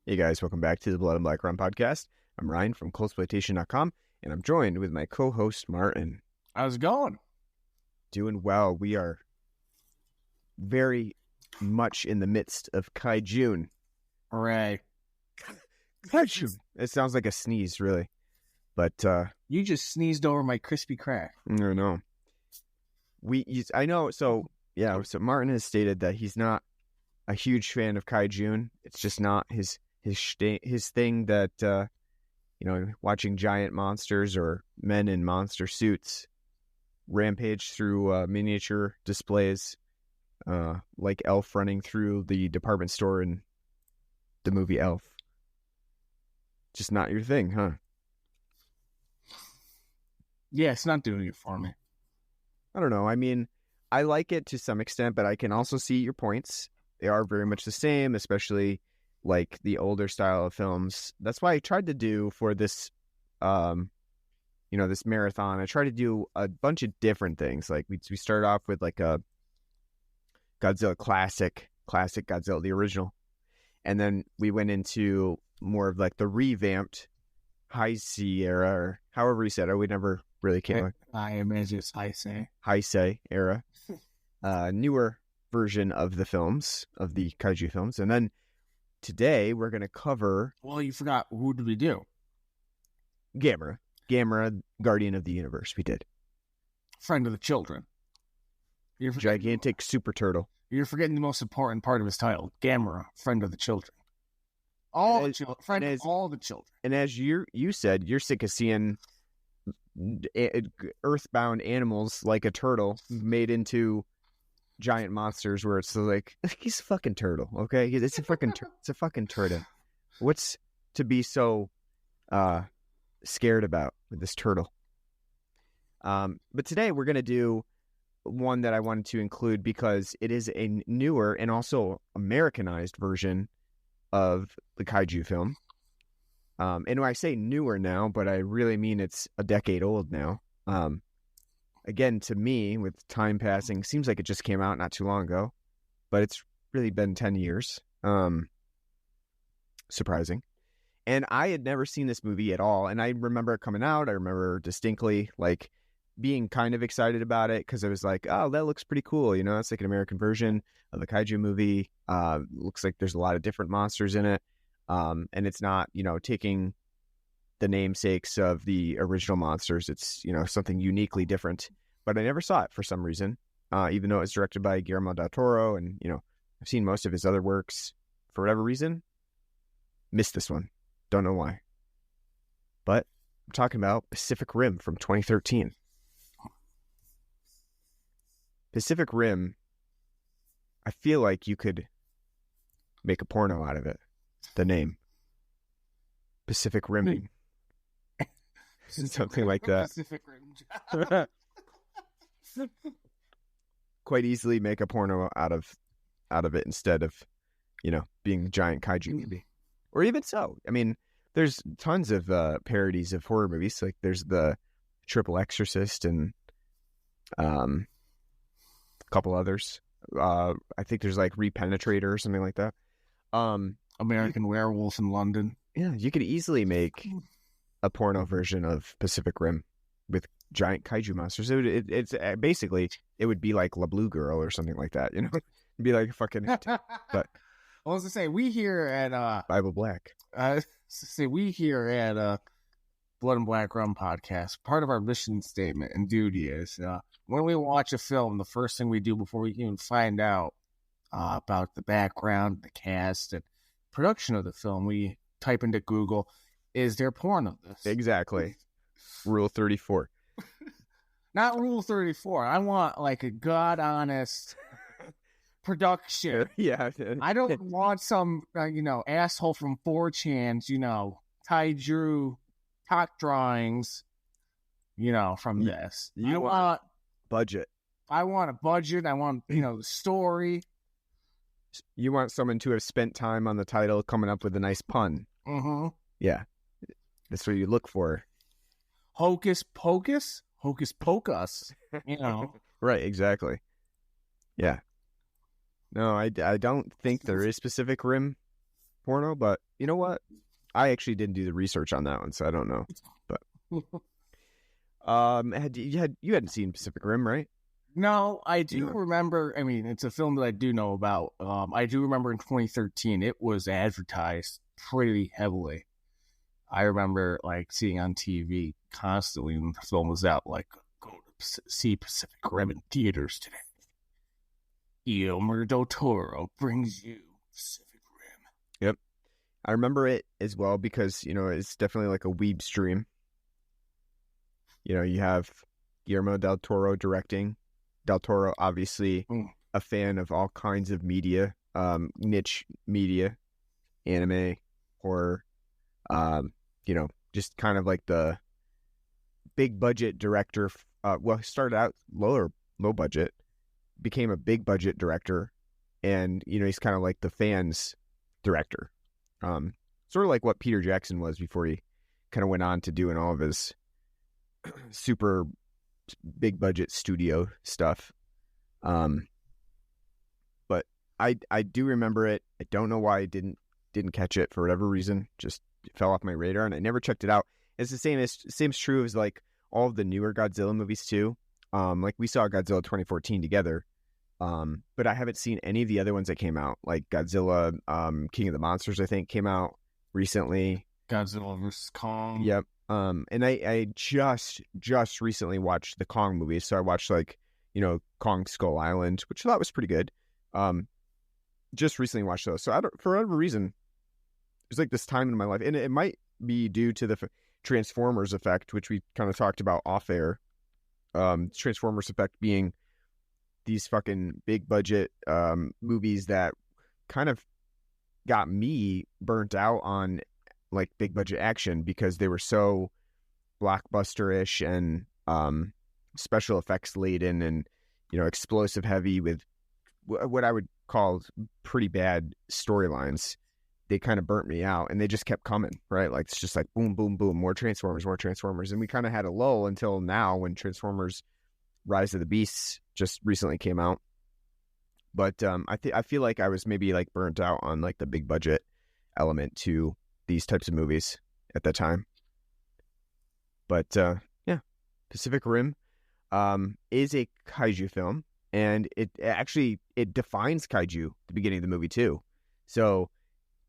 Hey guys, welcome back to the Blood and Black Run podcast. I'm Ryan from coldsploitation.com, and I'm joined with my co-host Martin. How's it going? Doing well. We are very much in the midst of KaiJune. Hooray. KaiJune. It sounds like a sneeze, really. But You just sneezed over my crispy crack. no. I know. So Martin has stated that he's not a huge fan of KaiJune. It's just not his thing. That watching giant monsters or men in monster suits rampage through miniature displays, like Elf running through the department store in the movie Elf. Just not your thing, huh? Yeah, it's not doing it for me. I don't know. I mean, I like it to some extent, but I can also see your points. They are very much the same, especially like the older style of films. That's why I tried to do for this, this marathon. I tried to do a bunch of different things. Like we started off with like a Godzilla classic Godzilla, the original. And then we went into more of like the revamped Heisei era, or however you said it. We never really came. I imagine it's Heisei. Heisei era. Newer version of the films, of the kaiju films. And then today we're going to cover... Well, you forgot, who did we do? Gamera, Guardian of the Universe. We did. Friend of the Children. Gigantic super turtle. You're forgetting the most important part of his title. Gamera, Friend of the Children. Friend of all the children. And as you said, you're sick of seeing earthbound animals like a turtle made into giant monsters where it's like, he's a fucking turtle, okay? It's a fucking turtle. What's to be so scared about with this turtle? But today we're going to do one that I wanted to include because it is a newer and also Americanized version of the kaiju film. And when I say newer now, but I really mean it's a decade old now. Again, to me, with time passing, seems like it just came out not too long ago, but it's really been 10 years. Surprising. And I had never seen this movie at all. And I remember it coming out. I remember distinctly like being kind of excited about it because I was like, oh, that looks pretty cool. It's like an American version of a kaiju movie. Looks like there's a lot of different monsters in it. And it's not, taking the namesakes of the original monsters. It's, something uniquely different. But I never saw it for some reason, even though it was directed by Guillermo del Toro. And, I've seen most of his other works. For whatever reason, missed this one. Don't know why. But I'm talking about Pacific Rim from 2013. Pacific Rim, I feel like you could make a porno out of it. The name. Pacific Rimming. Something like that. Pacific Rim. Quite easily make a porno out of it instead of, being a giant kaiju movie. Or even so. I mean, there's tons of parodies of horror movies. Like there's the Triple Exorcist and a couple others. I think there's like Repenetrator or something like that. American Werewolf in London. Yeah, you could easily make a porno version of Pacific Rim with giant kaiju monsters. It's basically, it would be like La Blue Girl or something like that, It'd be like a fucking... But I was to say, we here at Bible Black. We here at Blood and Black Rum podcast, part of our mission statement and duty is when we watch a film, the first thing we do before we even find out about the background, the cast, and production of the film, we type into Google, is there porn of this? Exactly. Rule 34. Not Rule 34. I want like a god-honest production. Yeah. I don't want some, asshole from 4chan's, kaiju top drawings, from this. I want budget. I want a budget. I want, the story. You want someone to have spent time on the title coming up with a nice pun. Mm-hmm. Yeah. That's what you look for. Hocus pocus? Hocus pocus. Right, exactly. Yeah. No, I don't think there is Pacific Rim porno, but You know what? I actually didn't do the research on that one, so I don't know. But you hadn't seen Pacific Rim, right? No, I do remember. I mean, it's a film that I do know about. I do remember in 2013 it was advertised pretty heavily. I remember like seeing on TV constantly when the film was out, like, go to see Pacific Rim in theaters today. Guillermo del Toro brings you Pacific Rim. Yep. I remember it as well because, it's definitely like a weeb stream. You have Guillermo del Toro directing. Del Toro, obviously, a fan of all kinds of media, niche media, anime, horror, just kind of like the big budget director. He started out low budget, became a big budget director, and, he's kind of like the fans director. Sort of like what Peter Jackson was before he kind of went on to doing all of his super big budget studio stuff. But I do remember it. I don't know why I didn't catch it for whatever reason. Just fell off my radar, and I never checked it out. It's the same true as like all of the newer Godzilla movies too. Like we saw Godzilla 2014 together. But I haven't seen any of the other ones that came out, like Godzilla, King of the Monsters, I think came out recently. Godzilla vs. Kong. Yep. And I just recently watched the Kong movies. So I watched Kong Skull Island, which I thought was pretty good. Just recently watched those. So for whatever reason, there's like this time in my life, and it might be due to the Transformers effect, which we kind of talked about off air. Transformers effect being these fucking big budget movies that kind of got me burnt out on like big budget action because they were so blockbuster-ish and special effects laden and explosive heavy with what I would call pretty bad storylines. They kind of burnt me out, and they just kept coming, right? Like it's just like boom, boom, boom, more Transformers, and we kind of had a lull until now when Transformers Rise of the Beasts just recently came out. But I feel like I was maybe like burnt out on like the big budget element to these types of movies at that time. But yeah, Pacific Rim is a kaiju film, and it defines kaiju at the beginning of the movie too. So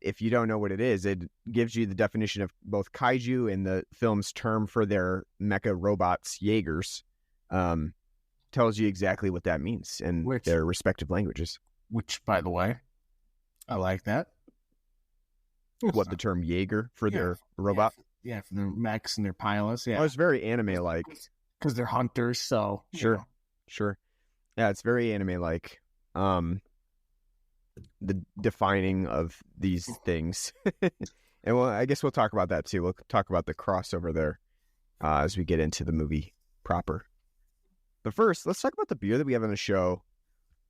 if you don't know what it is, it gives you the definition of both kaiju and the film's term for their mecha robots, Jaegers. Tells you exactly what that means in their respective languages. Which, by the way, I like that. What, the term Jaeger for their robot? Yeah, for their mechs and their pilots. Yeah, oh, it's very anime-like. Because they're hunters, so... Sure. Yeah, it's very anime-like. The defining of these things. And I guess we'll talk about that too. We'll talk about the crossover there as we get into the movie proper. But first, let's talk about the beer that we have on the show.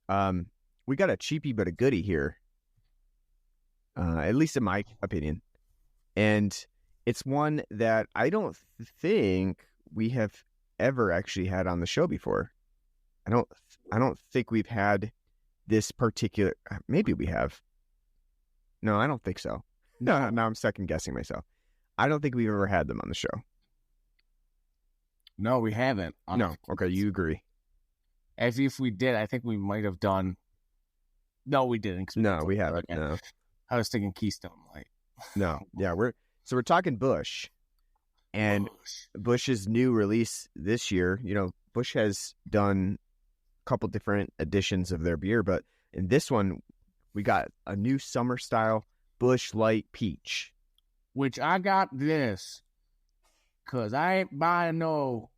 We got a cheapie but a goodie here. At least in my opinion. And it's one that I don't think we have ever actually had on the show before. I don't think we've had this particular... Maybe we have. No, I don't think so. No, now I'm second guessing myself. I don't think we've ever had them on the show. No, we haven't. No. Okay, you agree. As if we did, I think we might have done... No, we didn't. No, we haven't. Okay. No. I was thinking Keystone Light. No. Yeah, we're talking Busch. And Busch's new release this year, Busch has done a couple different editions of their beer, but in this one, we got a new summer style Busch Light Peach. Which I got this because I ain't buying no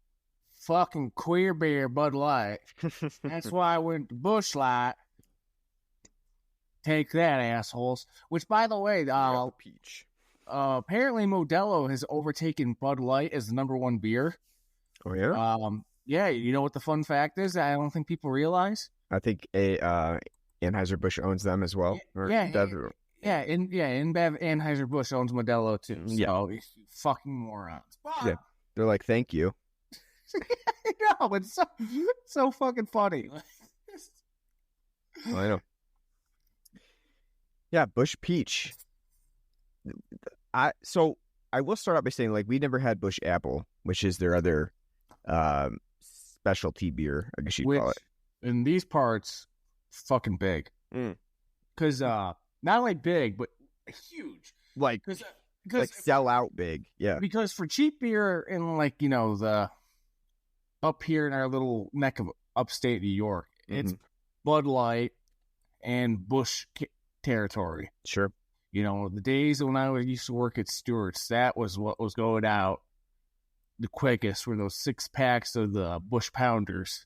fucking queer beer Bud Light. That's why I went to Busch Light. Take that, assholes. Which, by the way, Peach. Apparently Modelo has overtaken Bud Light as the number one beer. Oh, yeah? Yeah, you know what the fun fact is that I don't think people realize? I think Anheuser-Busch owns them as well. InBev Anheuser-Busch owns Modelo too. So, fucking morons. Yeah, they're like, thank you. No, it's so fucking funny. I know. Yeah, Busch Peach. I will start out by saying, like, we never had Busch Apple, which is their other specialty beer, I guess you'd call it. In these parts, fucking big. Because not only big, but huge. Like sell out big. Yeah. Because for cheap beer in, like, you know, the up here in our little neck of upstate New York, it's Bud Light and Busch territory. Sure. You know, the days when I used to work at Stewart's, that was what was going out the quickest, were those 6-packs of the Busch Pounders.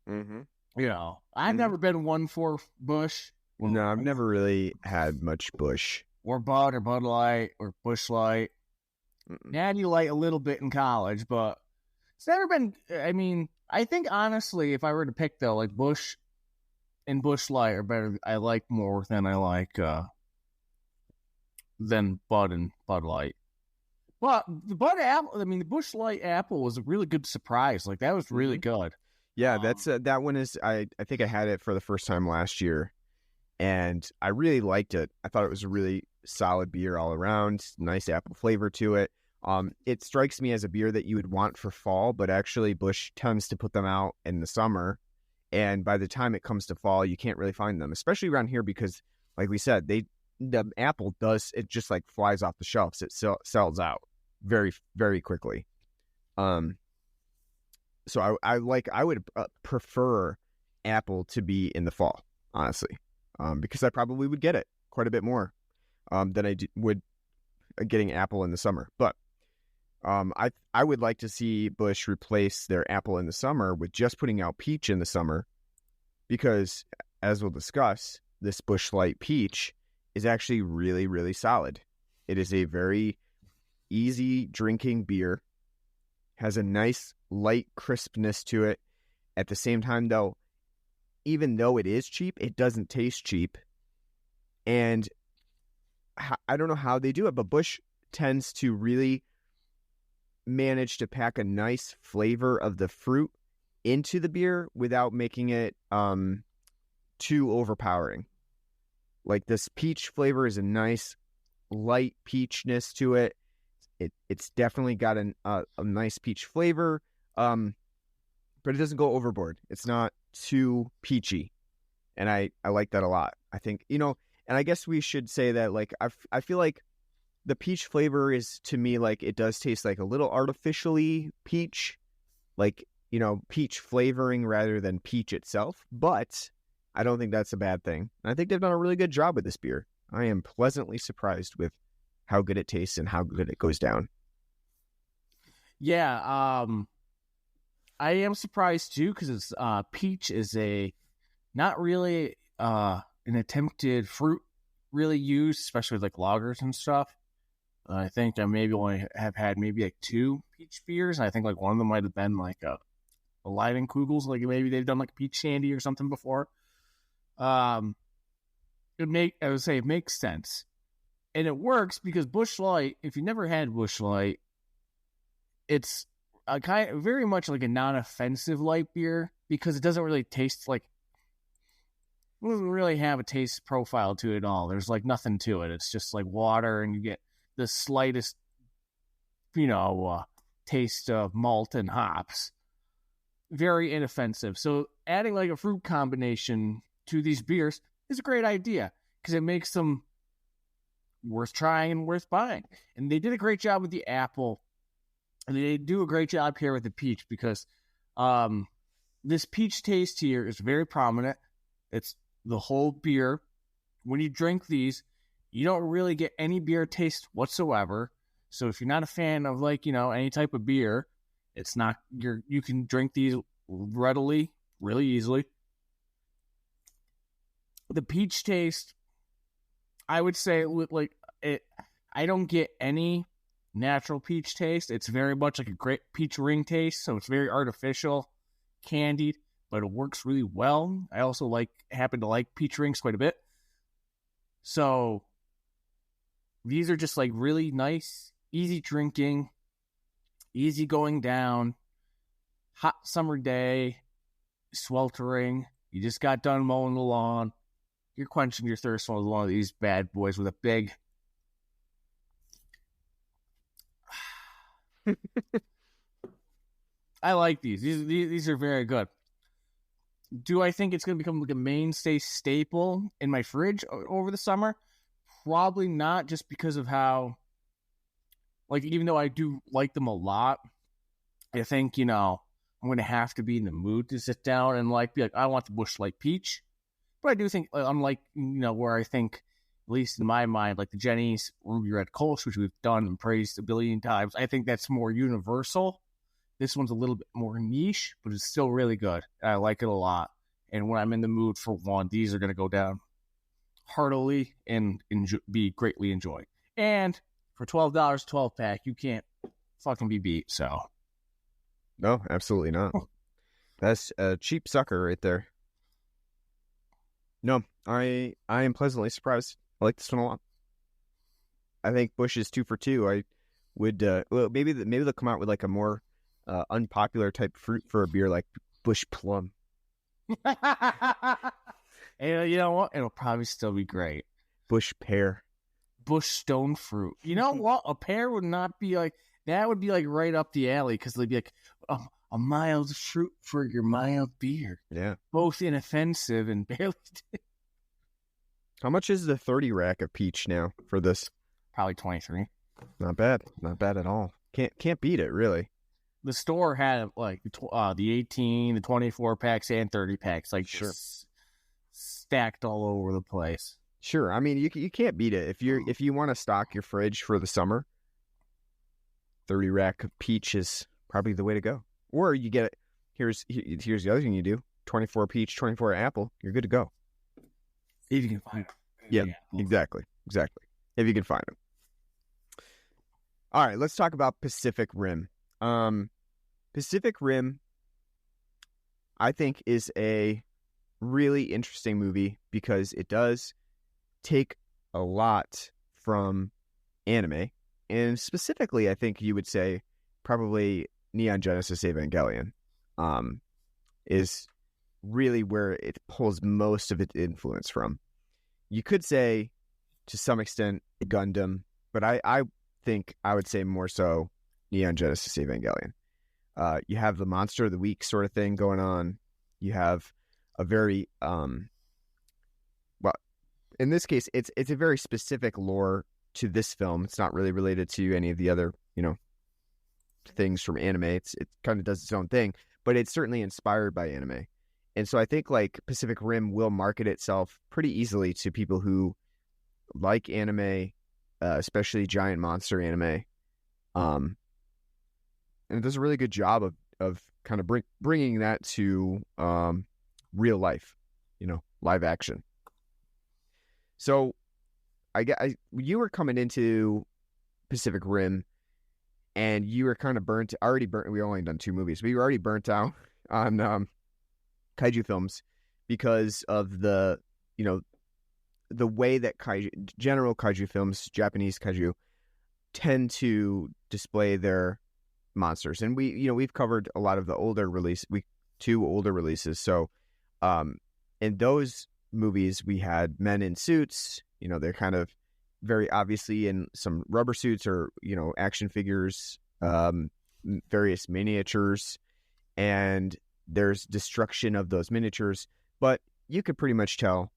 You know, I've never been one for Busch. No, I've never really had much Busch. Or Bud or Bud Light or Busch Light. Natty Light a little bit in college, but it's never been, I mean, I think honestly, if I were to pick though, like Busch and Busch Light are better. I like more than I like than Bud and Bud Light. But the Bud Apple, I mean, the Busch Light Apple was a really good surprise. Like, that was really good. Yeah, that's that one is. I think I had it for the first time last year, and I really liked it. I thought it was a really solid beer all around. Nice apple flavor to it. It strikes me as a beer that you would want for fall, but actually Busch tends to put them out in the summer. And by the time it comes to fall, you can't really find them, especially around here because, like we said, the apple it just like flies off the shelves. It sells out very, very quickly. So I would prefer apple to be in the fall, honestly, because I probably would get it quite a bit more than I would getting apple in the summer. But I would like to see Busch replace their apple in the summer with just putting out peach in the summer, because as we'll discuss, this Busch Light Peach is actually really, really solid. It is a very easy drinking beer, has a nice light crispness to it. At the same time, though, even though it is cheap, it doesn't taste cheap. And I don't know how they do it, but Busch tends to really manage to pack a nice flavor of the fruit into the beer without making it too overpowering. Like, this peach flavor is a nice light peachness to it. It's definitely got a nice peach flavor, but it doesn't go overboard. It's not too peachy, and I like that a lot. I think, you know, and I guess we should say that, like, I feel like the peach flavor is, to me, like, it does taste like a little artificially peach, like, you know, peach flavoring rather than peach itself, but I don't think that's a bad thing. And I think they've done a really good job with this beer. I am pleasantly surprised with how good it tastes and how good it goes down. Yeah, I am surprised too, because it's peach is not really an attempted fruit really used, especially with like lagers and stuff. I think I maybe only have had maybe like 2 peach beers. I think like one of them might have been like a Kugels, like maybe they've done like peach shandy or something before. I would say it makes sense. And it works because Busch Light, if you never had Busch Light, it's a very much like a non-offensive light beer, because it doesn't really taste like, it doesn't really have a taste profile to it at all. There's like nothing to it. It's just like water, and you get the slightest, you know, taste of malt and hops. Very inoffensive. So adding like a fruit combination to these beers is a great idea, because it makes them worth trying and worth buying. And they did a great job with the apple, and they do a great job here with the peach, because this peach taste here is very prominent. It's the whole beer. When you drink these, you don't really get any beer taste whatsoever. So if you're not a fan of, like, you know, any type of beer, it's not, you can drink these readily, really easily. The peach taste, I would say, like, I don't get any natural peach taste. It's very much like a great peach ring taste, so it's very artificial, candied, but it works really well. I also happen to like peach rings quite a bit. So these are just like really nice, easy drinking, easy going down, hot summer day, sweltering. You just got done mowing the lawn. You're quenching your thirst on one of these bad boys with a big I like these. These are very good. Do I think it's going to become like a mainstay staple in my fridge over the summer? Probably not, just because of how, like, even though I do like them a lot, I think, I'm going to have to be in the mood to sit down and, like, be like, I want the Busch Light Peach. But I do think, unlike, where I think, at least in my mind, like the Jenny's Ruby Red Kolsch, which we've done and praised a billion times, I think that's more universal. This one's a little bit more niche, but it's still really good. I like it a lot. And when I'm in the mood for one, these are going to go down heartily and be greatly enjoyed. And for $12, 12-pack, you can't fucking be beat. So, no, absolutely not. That's a cheap sucker right there. No, I am pleasantly surprised. I like this one a lot. I think Busch is 2 for 2. I would maybe they'll come out with like a more unpopular type fruit for a beer like Busch Plum. And you know what? It'll probably still be great. Busch Pear. Busch Stone Fruit. You know what? A pear would not be like that. Would be like right up the alley because they'd be like a mild fruit for your mild beer. Yeah, both inoffensive and barely. How much is the 30 rack of peach now for this? Probably 23. Not bad at all. Can't beat it, really. The store had like the 18, the 24 packs, and 30 packs, like sure, stacked all over the place. Sure, I mean you can't beat it if you want to stock your fridge for the summer. 30 rack of peach is probably the way to go. Or you get it. Here's the other thing you do: 24 peach, 24 apple. You're good to go. If you can find them. Yeah, exactly. If you can find them. All right, let's talk about Pacific Rim. Pacific Rim, I think, is a really interesting movie because it does take a lot from anime, and specifically, I think you would say probably Neon Genesis Evangelion is really where it pulls most of its influence from. You could say, to some extent, Gundam, but I think I would say more so Neon Genesis Evangelion. You have the monster of the week sort of thing going on. You have a very well, in this case, it's a very specific lore to this film. It's not really related to any of the other things from anime. It kind of does its own thing, but it's certainly inspired by anime. And so I think like Pacific Rim will market itself pretty easily to people who like anime, especially giant monster anime. And it does a really good job of kind of bringing that to real life, live action. So you were coming into Pacific Rim and you were kind of already burnt. We only done 2 movies, but you were already burnt out on kaiju films because of the way that general kaiju films, Japanese kaiju, tend to display their monsters. And we've covered a lot of the older two older releases. So in those movies we had men in suits, they're kind of very obviously in some rubber suits or action figures, various miniatures, and there's destruction of those miniatures, but you could pretty much tell,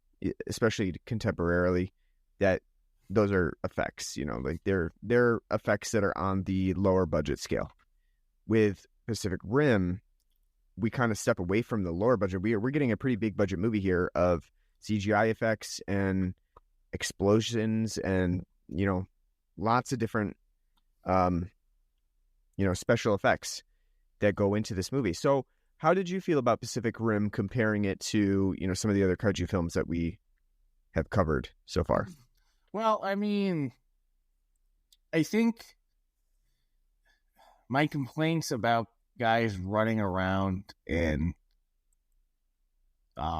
especially contemporarily, that those are effects, like they're effects that are on the lower budget scale. With Pacific Rim, we kind of step away from the lower budget. We're getting a pretty big budget movie here of CGI effects and explosions and lots of different special effects that go into this movie. So how did you feel about Pacific Rim comparing it to some of the other kaiju films that we have covered so far? Well, I mean, I think my complaints about guys running around in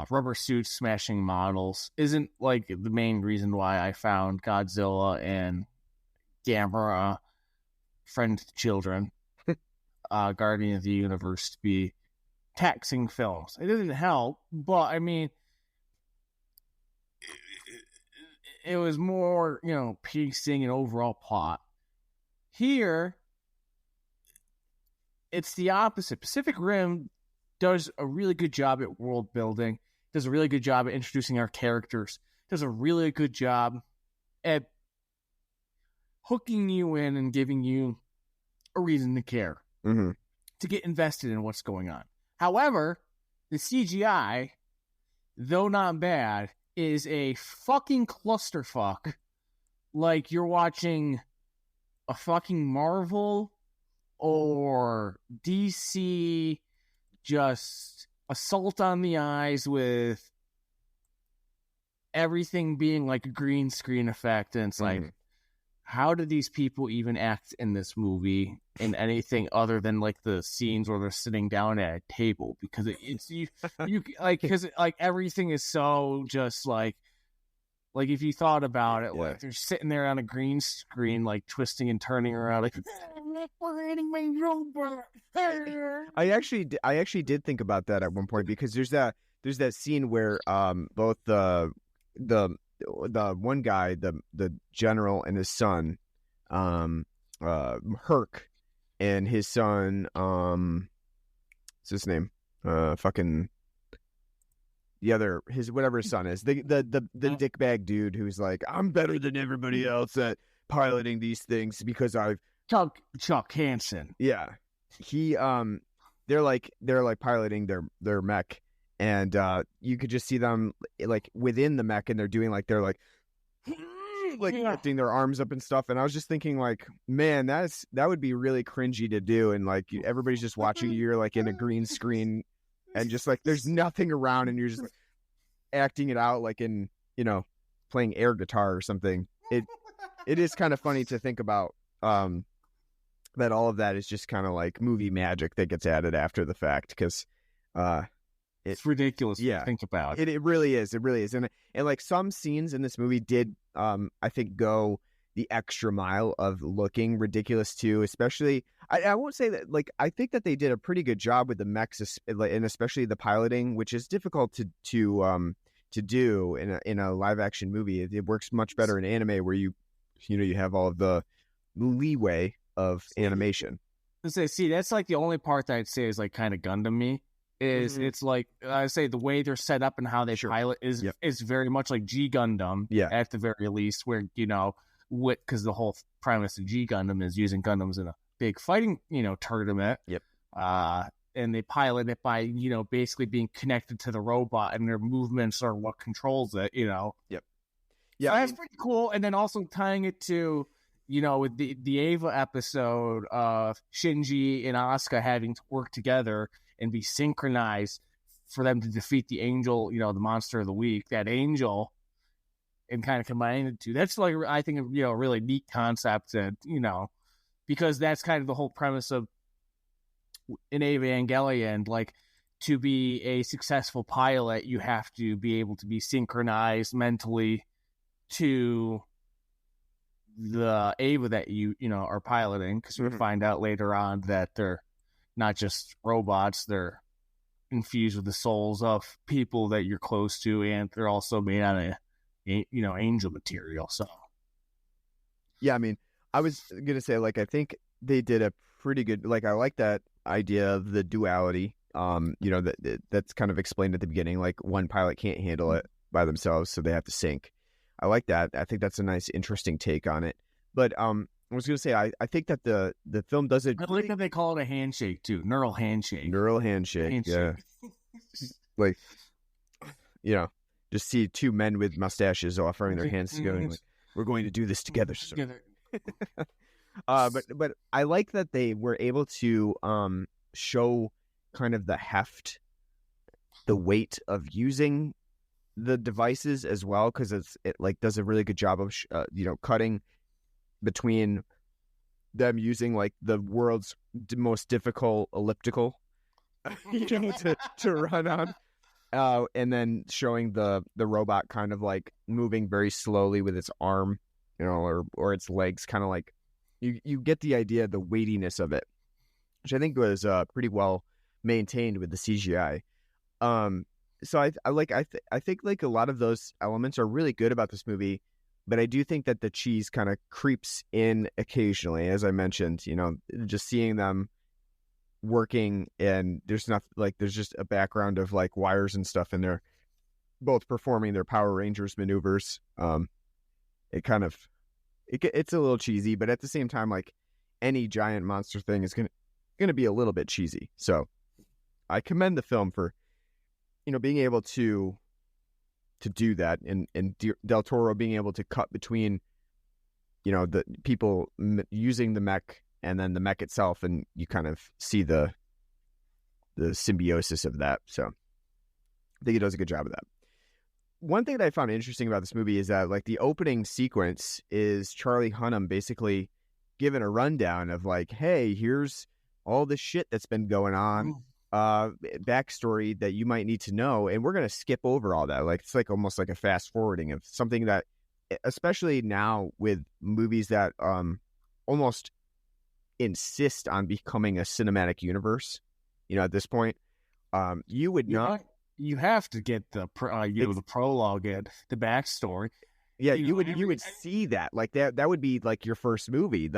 rubber suits smashing models isn't like the main reason why I found Godzilla and Gamera, Friend to Children, Guardian of the Universe to be taxing films. It didn't help, but I mean, it was more, pacing and overall plot. Here, it's the opposite. Pacific Rim does a really good job at world building, does a really good job at introducing our characters, does a really good job at hooking you in and giving you a reason to care, to get invested in what's going on. However, the CGI, though not bad, is a fucking clusterfuck. Like you're watching a fucking Marvel or DC just assault on the eyes with everything being like a green screen effect. And it's like, how do these people even act in this movie in anything other than like the scenes where they're sitting down at a table? Because it's you like, because like everything is so just like if you thought about it, like they're sitting there on a green screen, like twisting and turning around, like we're hitting my robot. I actually did think about that at one point, because there's that scene where both the one guy, the general, and his son, Herc, and his son, what's his name? Fucking the other, whatever his son is, the dickbag dude who's like, I'm better than everybody else at piloting these things because I've Chuck Hansen. Yeah, they're like piloting their mech. And you could just see them like within the mech, and they're doing like lifting their arms up and stuff. And I was just thinking, like, man, that would be really cringy to do. And like everybody's just watching you, you're like in a green screen, and just like there's nothing around, and you're just like, acting it out like in playing air guitar or something. It is kind of funny to think about that all of that is just kind of like movie magic that gets added after the fact, because it's ridiculous to think about. It really is. It really is. And like some scenes in this movie did, I think, go the extra mile of looking ridiculous too. Especially, I won't say that, like, I think that they did a pretty good job with the mechs, and especially the piloting, which is difficult to do in a live action movie. It works much better in anime, where you have all of the leeway of animation. See, that's like the only part that I'd say is like kind of Gundam-y. It's like I say the way they're set up and how they pilot is very much like G Gundam, at the very least, where because the whole premise of G Gundam is using Gundams in a big fighting tournament. And they pilot it by basically being connected to the robot, and their movements are what controls it. So that's pretty cool. And then also tying it to with the Eva episode of Shinji and Asuka having to work together and be synchronized for them to defeat the angel, the monster of the week, that angel, and kind of combine the two. That's like, I think, a really neat concept, and, because that's kind of the whole premise of in Evangelion, like, to be a successful pilot, you have to be able to be synchronized mentally to the Eva that you are piloting, because we find out later on that they're not just robots, they're infused with the souls of people that you're close to, and they're also made out of angel material. So I mean, I was gonna say, like, I think they did a pretty good, like, I like that idea of the duality, that's kind of explained at the beginning, like one pilot can't handle it by themselves, so they have to sync. I like that. I think that's a nice, interesting take on it. But I was going to say, I think that the film does it. I like that they call it a handshake too, neural handshake. Yeah. Like, just see two men with mustaches offering their hands together. Like, we're going to do this together. But I like that they were able to show kind of the heft, the weight of using the devices as well, because it like does a really good job of cutting between them using like the world's most difficult elliptical to run on, and then showing the robot kind of like moving very slowly with its arm, or its legs, kind of like you get the idea, the weightiness of it, which I think was pretty well maintained with the CGI. So I think like a lot of those elements are really good about this movie, but I do think that the cheese kind of creeps in occasionally, as I mentioned. Just seeing them working, and there's not like there's just a background of like wires and stuff, and they're both performing their Power Rangers maneuvers. It kind of it's a little cheesy, but at the same time, like any giant monster thing is gonna be a little bit cheesy. So I commend the film for being able to do that, and Del Toro being able to cut between the people using the mech and then the mech itself, and you kind of see the symbiosis of that. So I think he does a good job of that. One thing that I found interesting about this movie is that like the opening sequence is Charlie Hunnam basically giving a rundown of like, hey, here's all the shit that's been going on, backstory that you might need to know, and we're going to skip over all that. Like it's like almost like a fast forwarding of something that, especially now with movies that almost insist on becoming a cinematic universe, at this point, you would not. You have to get the the prologue and the backstory. Yeah, you would see that like that would be like your first movie.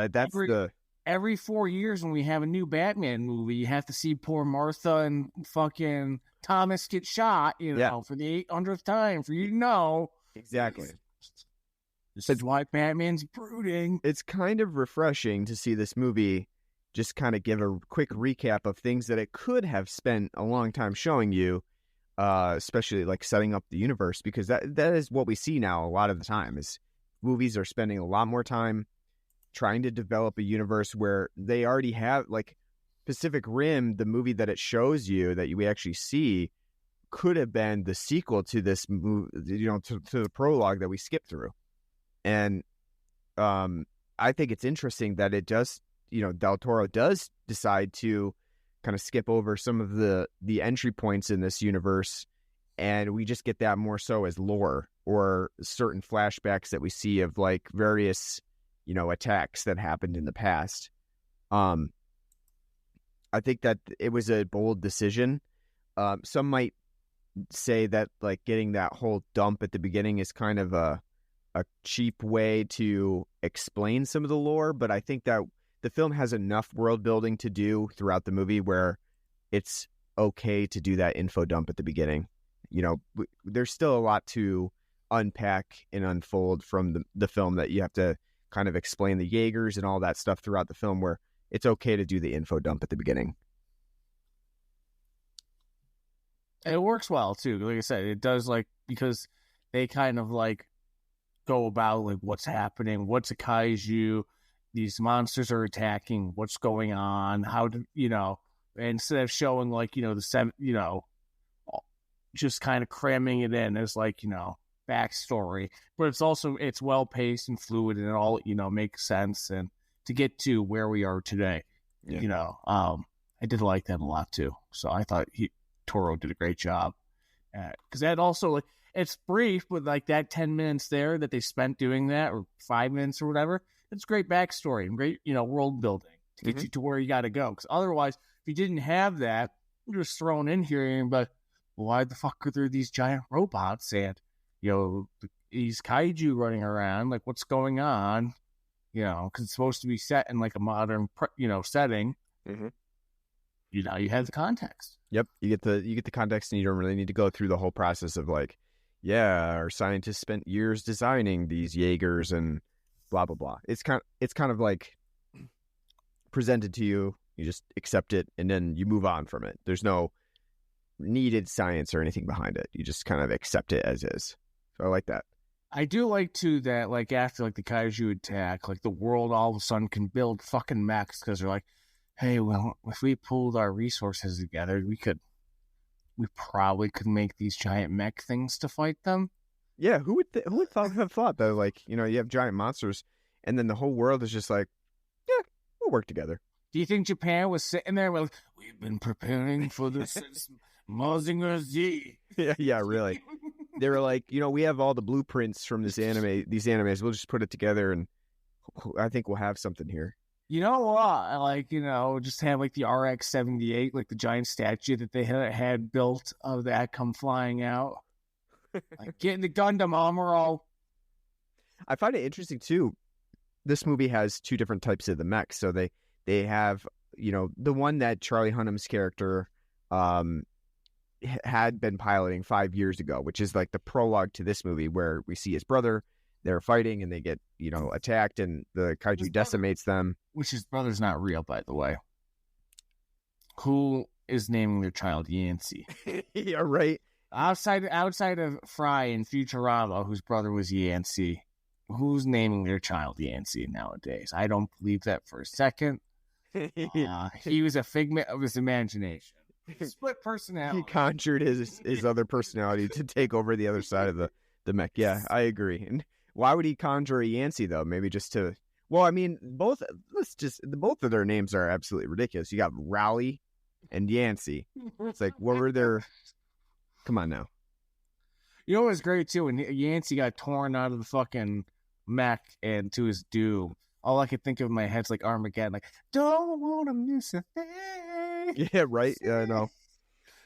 Every 4 years when we have a new Batman movie, you have to see poor Martha and fucking Thomas get shot, for the 800th time for you to know. Exactly. This is why Batman's brooding. It's kind of refreshing to see this movie just kind of give a quick recap of things that it could have spent a long time showing you, especially like setting up the universe, because that is what we see now a lot of the time is movies are spending a lot more time trying to develop a universe where they already have, like Pacific Rim, the movie that it shows you that we actually see could have been the sequel to this movie, to the prologue that we skipped through. And I think it's interesting that it does, Del Toro does decide to kind of skip over some of the entry points in this universe, and we just get that more so as lore or certain flashbacks that we see of like various attacks that happened in the past. I think that it was a bold decision. Some might say that like getting that whole dump at the beginning is kind of a cheap way to explain some of the lore, but I think that the film has enough world building to do throughout the movie where it's okay to do that info dump at the beginning. There's still a lot to unpack and unfold from the film that you have to kind of explain the Jaegers and all that stuff throughout the film, where it's okay to do the info dump at the beginning. And it works well too. Like I said, it does, like, because they kind of like go about like what's happening, what's a kaiju, these monsters are attacking, what's going on, how do instead of showing like just kind of cramming it in as like backstory, but it's well paced and fluid, and it all makes sense, and to get to where we are today. I did like that a lot too. So I thought Toro did a great job, because that also, like, it's brief, but like that 10 minutes there that they spent doing that, or 5 minutes or whatever, it's great backstory and great world building to get you to where you got to go. Because otherwise, if you didn't have that, you're just thrown in here and but why the fuck are there these giant robots and these kaiju running around? Like, what's going on? Because it's supposed to be set in like a modern setting. Mm-hmm. You have the context. Yep, you get the context, and you don't really need to go through the whole process of like, yeah, our scientists spent years designing these Jaegers and blah blah blah. It's kind of like presented to you. You just accept it, and then you move on from it. There's no needed science or anything behind it. You just kind of accept it as is. So I like that. I do like too that like after like the kaiju attack, like the world all of a sudden can build fucking mechs because they're like, hey, well, if we pulled our resources together, we probably could make these giant mech things to fight them. Yeah, who would have thought that, like, you have giant monsters, and then the whole world is just like, yeah, we'll work together. Do you think Japan was sitting there with, we've been preparing for this since Mazinger Z? Yeah, really. They were like, we have all the blueprints from these animes. We'll just put it together, and I think we'll have something here. You know what? Like, just have like the RX-78, like the giant statue that they had built of that come flying out. Like, getting the Gundam armor all. I find it interesting too. This movie has two different types of the mechs. So they have, the one that Charlie Hunnam's character had been piloting 5 years ago, which is like the prologue to this movie where we see his brother. They're fighting and they get, attacked and the kaiju decimates them. Which his brother's not real, by the way. Who is naming their child Yancey? Yeah, right. Outside of Fry and Futurama, whose brother was Yancey, who's naming their child Yancey nowadays? I don't believe that for a second. He was a figment of his imagination. Split personality. He conjured his other personality to take over the other side of the mech. Yeah, I agree. And why would he conjure a Yancey though? Maybe just to. Well, I mean, both of their names are absolutely ridiculous. You got Rowley and Yancey. It's like, what were their? Come on now. You know what was great too? When Yancey got torn out of the fucking mech and to his doom, all I could think of in my head's like Armageddon, like, don't want to miss a thing. Yeah, right. Yeah, I know.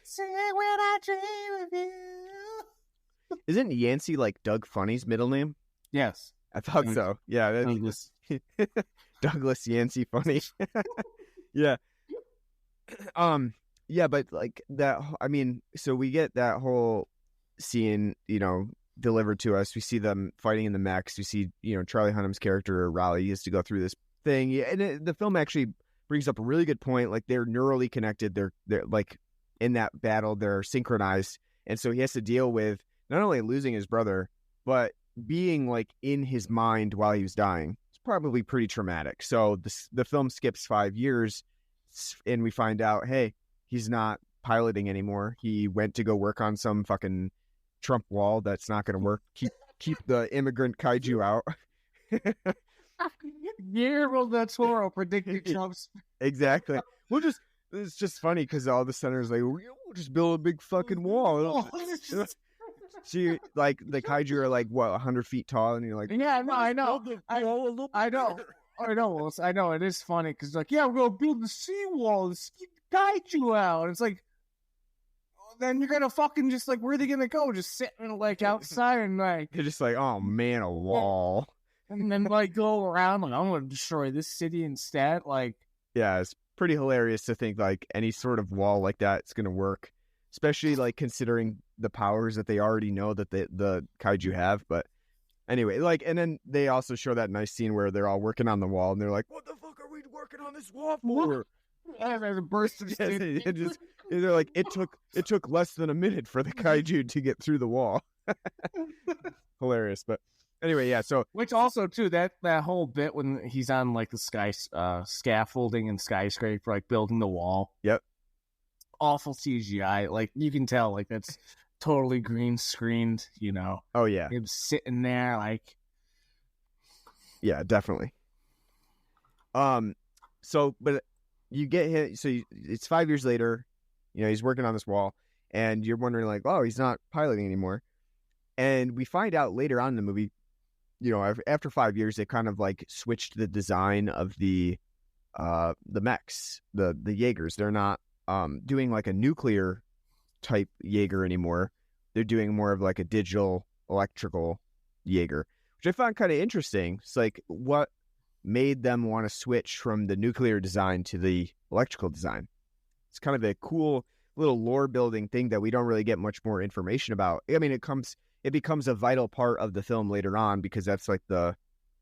Say when I dream of you. Isn't Yancey like Doug Funny's middle name? Yes. I thought so. Yeah. Douglas. Douglas Yancey Funny. Yeah. Yeah, but like that, I mean, so we get that whole scene, delivered to us. We see them fighting in the mechs. We see, Charlie Hunnam's character, Raleigh, has to go through this thing. Yeah, and the film actually brings up a really good point. Like, they're neurally connected. They're like in that battle, they're synchronized. And so he has to deal with not only losing his brother, but being like in his mind while he was dying. It's probably pretty traumatic. So the film skips 5 years and we find out, hey, he's not piloting anymore. He went to go work on some fucking Trump wall that's not going to work. Keep the immigrant kaiju out. Guillermo del Toro predicted Trump's. Exactly. It's just funny because all the senators like, we'll just build a big fucking wall. See, like the kaiju are like what 100 feet tall, and you're like, yeah, no, I know. I know. It is funny because like, yeah, we're gonna build the seawall and keep the kaiju out. And it's like, then you're gonna fucking just like, where are they gonna go? Just sitting like outside and like, they're just like, oh man, a wall. And then like go around like, I'm gonna destroy this city instead. Like, yeah, it's pretty hilarious to think like any sort of wall like that is gonna work, especially like considering the powers that they already know that the kaiju have. But anyway, like, and then they also show that nice scene where they're all working on the wall and they're like, what the fuck are we working on this wall for? And there's a burst of they're like, it took less than a minute for the kaiju to get through the wall. Hilarious. But anyway, yeah, so which also too, that whole bit when he's on like the scaffolding and skyscraper, like building the wall. Yep. Awful CGI. Like you can tell like that's totally green screened, Oh yeah. Him sitting there like, yeah, definitely. So but you get him, so it's 5 years later, he's working on this wall and you're wondering like, oh, he's not piloting anymore. And we find out later on in the movie, after 5 years, they kind of like switched the design of the mechs, the Jaegers. They're not doing like a nuclear type Jaeger anymore. They're doing more of like a digital electrical Jaeger, which I found kind of interesting. It's like, what made them want to switch from the nuclear design to the electrical design? It's kind of a cool little lore building thing that we don't really get much more information about. I mean, it becomes a vital part of the film later on because that's like the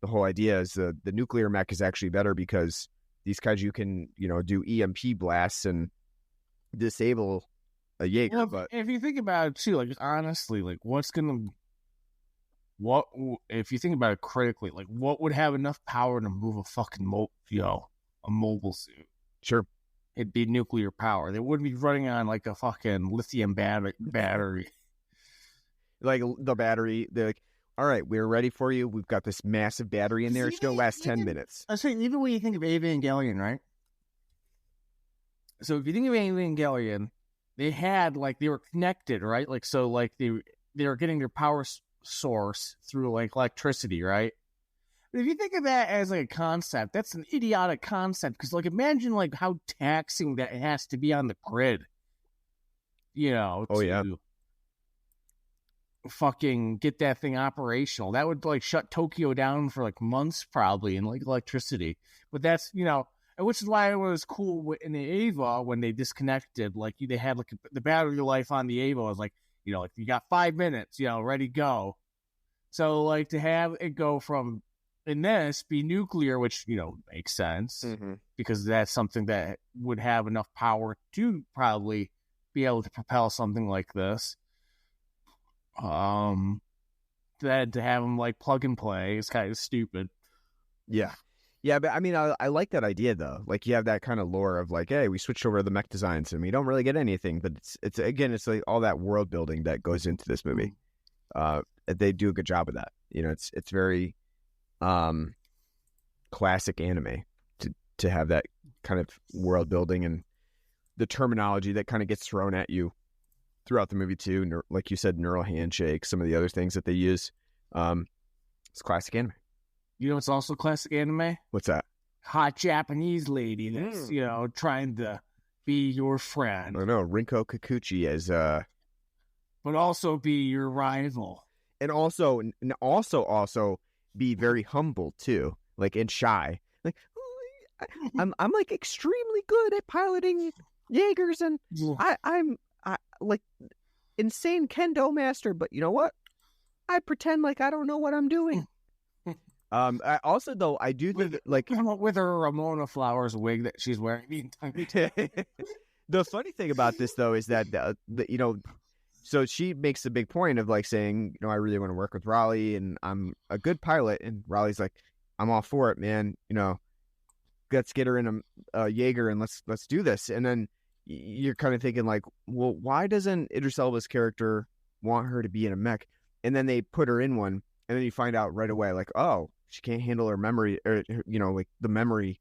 whole idea is the nuclear mech is actually better because these kaiju can, do EMP blasts and disable a Jaeger. Well, but if you think about it too, like honestly, like if you think about it critically, like what would have enough power to move a fucking a mobile suit? Sure. It'd be nuclear power. They wouldn't be running on like a fucking lithium battery. Like the battery, they're like, all right, we're ready for you. We've got this massive battery in there. It's going to last 10 minutes. I say, even when you think of Evangelion, right? So if you think of Evangelion, they were connected, right? Like, so like they were getting their power source through like electricity, right? But if you think of that as like a concept, that's an idiotic concept because like imagine like how taxing that has to be on the grid. Oh yeah. Fucking get that thing operational. That would like shut Tokyo down for like months probably in like electricity. But that's which is why it was cool in the Ava when they disconnected. Like they had like the battery life on the Ava was like, like you got 5 minutes, ready to go. So like to have it go from in this be nuclear, which makes sense because that's something that would have enough power to probably be able to propel something like this. That to have them like plug and play is kind of stupid. Yeah. Yeah, but I mean, I like that idea though. Like you have that kind of lore of like, hey, we switched over to the mech designs and we don't really get anything, but it's like all that world building that goes into this movie. They do a good job of that. It's very classic anime to have that kind of world building and the terminology that kind of gets thrown at you throughout the movie too. Like you said, neural handshake, some of the other things that they use. It's classic anime. It's also classic anime? What's that? Hot Japanese lady that's, trying to be your friend. I know, Rinko Kikuchi as but also be your rival. And also be very humble too, like and shy. Like I'm like extremely good at piloting Jaegers, and I'm like insane kendo master. But you know what? I pretend like I don't know what I'm doing. I also though I do think like with her Ramona Flowers wig that she's wearing. The funny thing about this though is that so she makes a big point of like saying, I really want to work with Raleigh and I'm a good pilot. And Raleigh's like, I'm all for it, man. Let's get her in a Jaeger and let's do this. And then you're kind of thinking like, well, why doesn't Idris Elba's character want her to be in a mech? And then they put her in one. And then you find out right away, like, oh, she can't handle her memory or, like the memory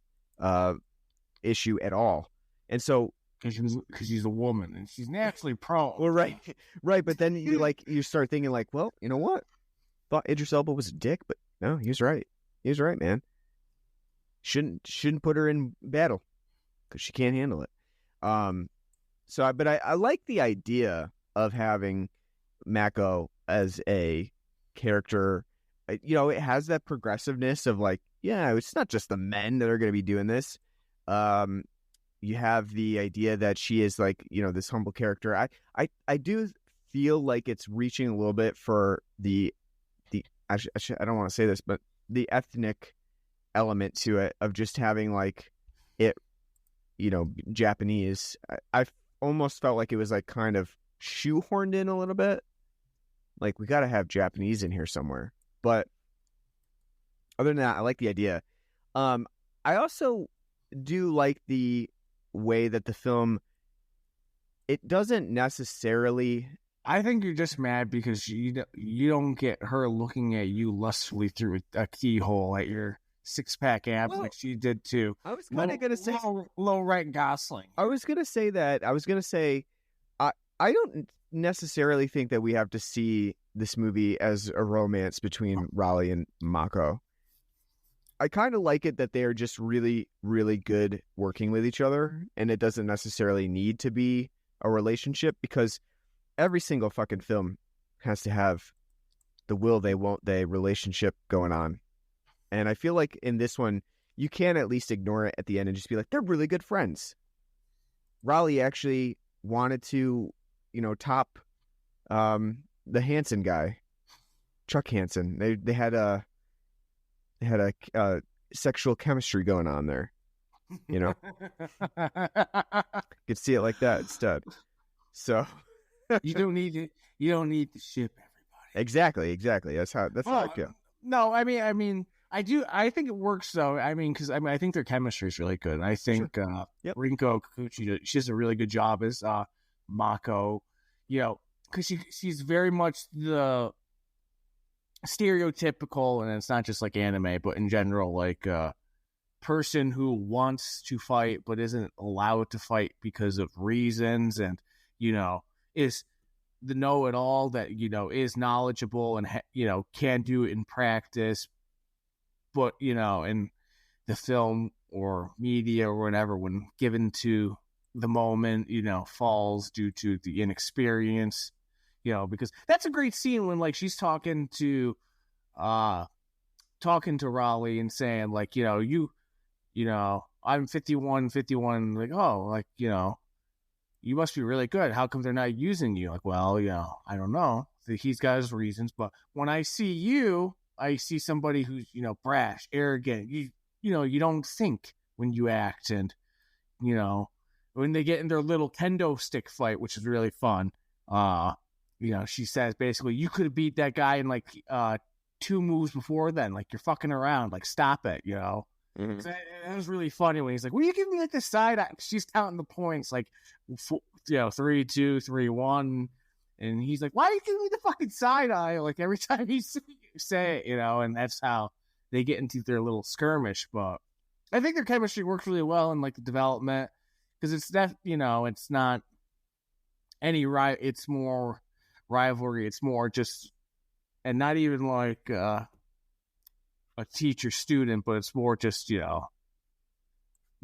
issue at all. And so, because she's a woman and she's naturally prone. Well, right. But then you start thinking like, well, you know what? Thought Idris Elba was a dick, but no, he was right. He was right, man. Shouldn't put her in battle because she can't handle it. But I like the idea of having Mako as a character. It has that progressiveness of like, yeah, it's not just the men that are going to be doing this. You have the idea that she is like, this humble character. I do feel like it's reaching a little bit for the I don't want to say this, but the ethnic element to it of just having like it, Japanese. I almost felt like it was like kind of shoehorned in a little bit. Like we got to have Japanese in here somewhere. But other than that, I like the idea. I also do like the way that the film, it doesn't necessarily. I think you're just mad because you don't get her looking at you lustfully through a keyhole at your 6-pack abs like she did too. I was kind of gonna say low Ryan Gosling. I was gonna say that. I was gonna say I don't necessarily think that we have to see this movie as a romance between Raleigh and Mako. I kind of like it that they are just really, really good working with each other, and it doesn't necessarily need to be a relationship because every single fucking film has to have the will they won't they relationship going on. And I feel like in this one, you can at least ignore it at the end and just be like, they're really good friends. Raleigh actually wanted to, top the Hansen guy, Chuck Hansen. They had a sexual chemistry going on there. You could see it like that instead. So you don't need to ship everybody. Exactly. That's how I feel. No, I mean, I do. I think it works though. I mean, because I think their chemistry is really good. I think Rinko Kikuchi, she does a really good job as Mako. Because she's very much the stereotypical, and it's not just like anime, but in general, like person who wants to fight but isn't allowed to fight because of reasons, and is the know-it-all that is knowledgeable and can do it in practice, but in the film or media or whatever, when given to the moment, falls due to the inexperience, because that's a great scene when like she's talking to Raleigh and saying like, I'm 51, like, oh, like, you must be really good. How come they're not using you? Like, well, I don't know. He's got his reasons, but when I see you, I see somebody who's, brash, arrogant. You don't think when you act, and, when they get in their little kendo stick fight, which is really fun, she says basically, you could have beat that guy in like 2 moves before then. Like, you're fucking around. Like, stop it, Mm-hmm. So that was really funny when he's like, "Will you give me like the side eye?" She's counting the points, like, 3, 2, 3, 1, and he's like, "Why are you giving me the fucking side eye?" Like, every time you say it, and that's how they get into their little skirmish. But I think their chemistry works really well in like the development, because it's it's not any it's more rivalry. It's more just, and not even like a teacher student, but it's more just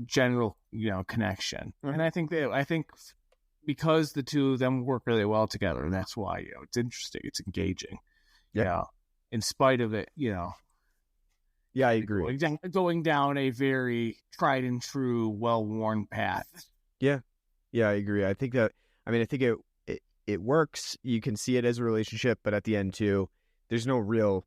general connection. Mm-hmm. And I think because the two of them work really well together, and that's why it's interesting, it's engaging. In spite of it, I agree, going down a very tried and true, well-worn path. I agree. I think it works. You can see it as a relationship, but at the end too, there's no real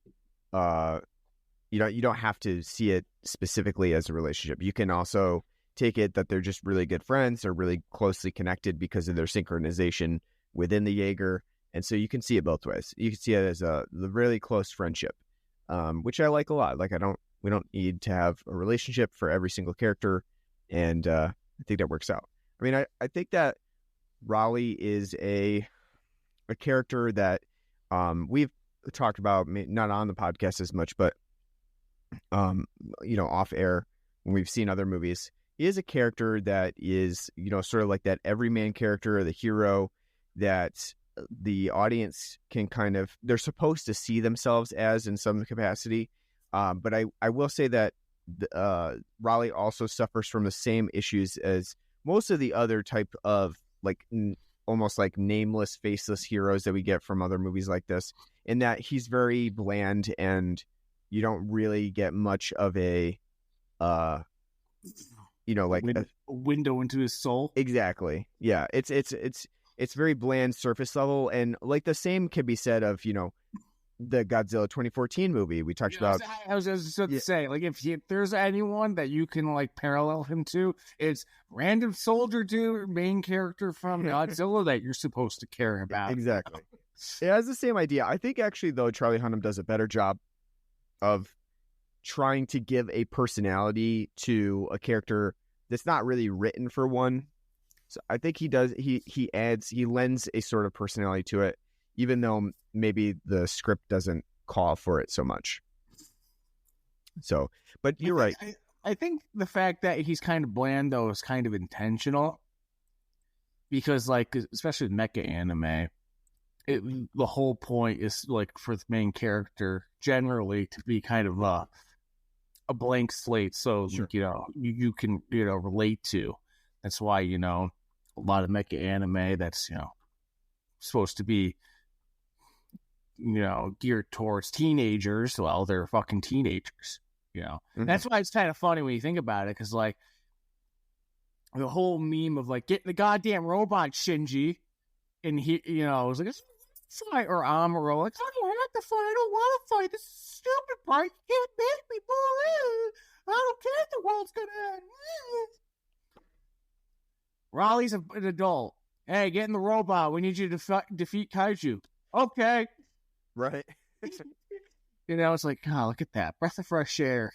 you don't have to see it specifically as a relationship. You can also take it that they're just really good friends or really closely connected because of their synchronization within the Jaeger. And so you can see it both ways. You can see it as the really close friendship, which I like a lot. Like, we don't need to have a relationship for every single character. And I think that works out. I mean, I think that Raleigh is a character that we've talked about, not on the podcast as much, but off air when we've seen other movies. He is a character that is, sort of like that everyman character, or the hero that the audience can they're supposed to see themselves as in some capacity. But I will say that Raleigh also suffers from the same issues as most of the other type of like almost like nameless, faceless heroes that we get from other movies like this, in that he's very bland, and you don't really get much of a like a window into his soul. Exactly. Yeah. It's very bland, surface level, and like the same can be said of the Godzilla 2014 movie we talked about. I was just to say, like, if there's anyone that you can like parallel him to, it's random soldier dude, main character from Godzilla that you're supposed to care about. Exactly. It has the same idea. I think actually though Charlie Hunnam does a better job of trying to give a personality to a character that's not really written for one. So I think he does. He lends a sort of personality to it, even though maybe the script doesn't call for it so much. So, but you're right. I think the fact that he's kind of bland though is kind of intentional, because like, especially with mecha anime, the whole point is like for the main character generally to be kind of a blank slate, so sure. You can relate to. That's why a lot of mecha anime that's supposed to be geared towards teenagers. Well, they're fucking teenagers. Mm-hmm. That's why it's kind of funny when you think about it, because like the whole meme of like, get the goddamn robot, Shinji, and he was like, fight, or Amuro, like, I don't have to fight, I don't want to fight, this is stupid part, you can't make me believe, I don't care if the world's gonna end. Raleigh's an adult. Hey, get in the robot, we need you to defeat kaiju. Okay. Right. It's like, oh, look at that, breath of fresh air.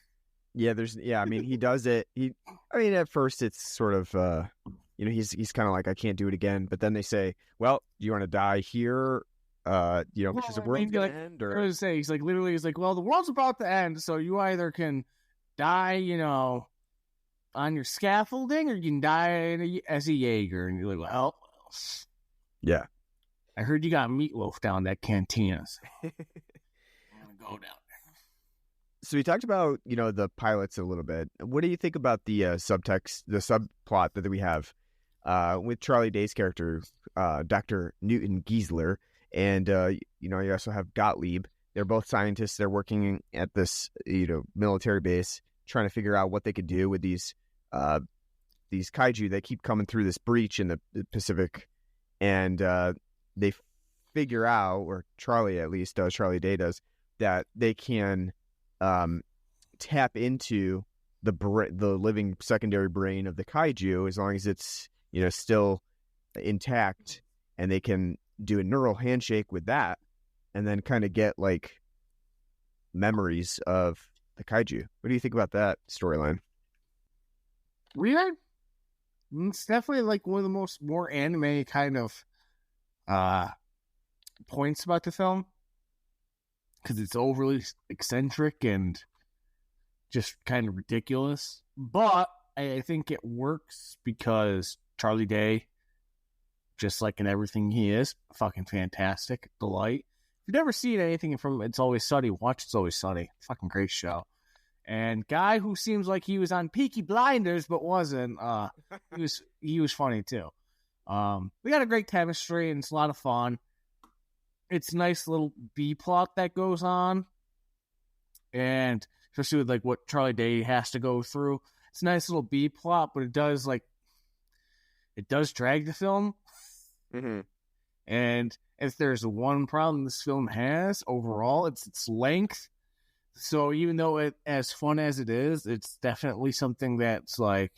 Yeah, I mean, he does it, at first it's sort of, he's kind of like, I can't do it again, but then they say, well, do you want to die here? Because the world's gonna end, or I was say, he's like, well, the world's about to end, so you either can die, on your scaffolding, or you can die as a Jaeger. And you're like, well, yeah, I heard you got meatloaf down that cantina. So I'm gonna go down there. So we talked about the pilots a little bit. What do you think about the subtext, the subplot that we have with Charlie Day's character, Dr. Newton Giesler? And, you also have Gottlieb. They're both scientists. They're working at this, military base, trying to figure out what they could do with these these kaiju that keep coming through this breach in the Pacific, and they figure out, or Charlie at least does, Charlie Day does, that they can tap into the living secondary brain of the kaiju as long as it's still intact, and they can do a neural handshake with that, and then kind of get like memories of the kaiju. What do you think about that storyline? Weird. It's definitely like one of the more anime kind of points about the film, because it's overly eccentric and just kind of ridiculous. But I think it works because Charlie Day, just like in everything he is, fucking fantastic delight. If you've never seen anything from It's Always Sunny, watch It's Always Sunny. Fucking great show. And guy who seems like he was on Peaky Blinders but wasn't, he was funny too. We got a great chemistry and it's a lot of fun. It's a nice little B plot that goes on, and especially with like what Charlie Day has to go through. It's a nice little B plot, but it does drag the film. Mm-hmm. And if there's one problem this film has overall, it's its length. So even though it as fun as it is, it's definitely something that's like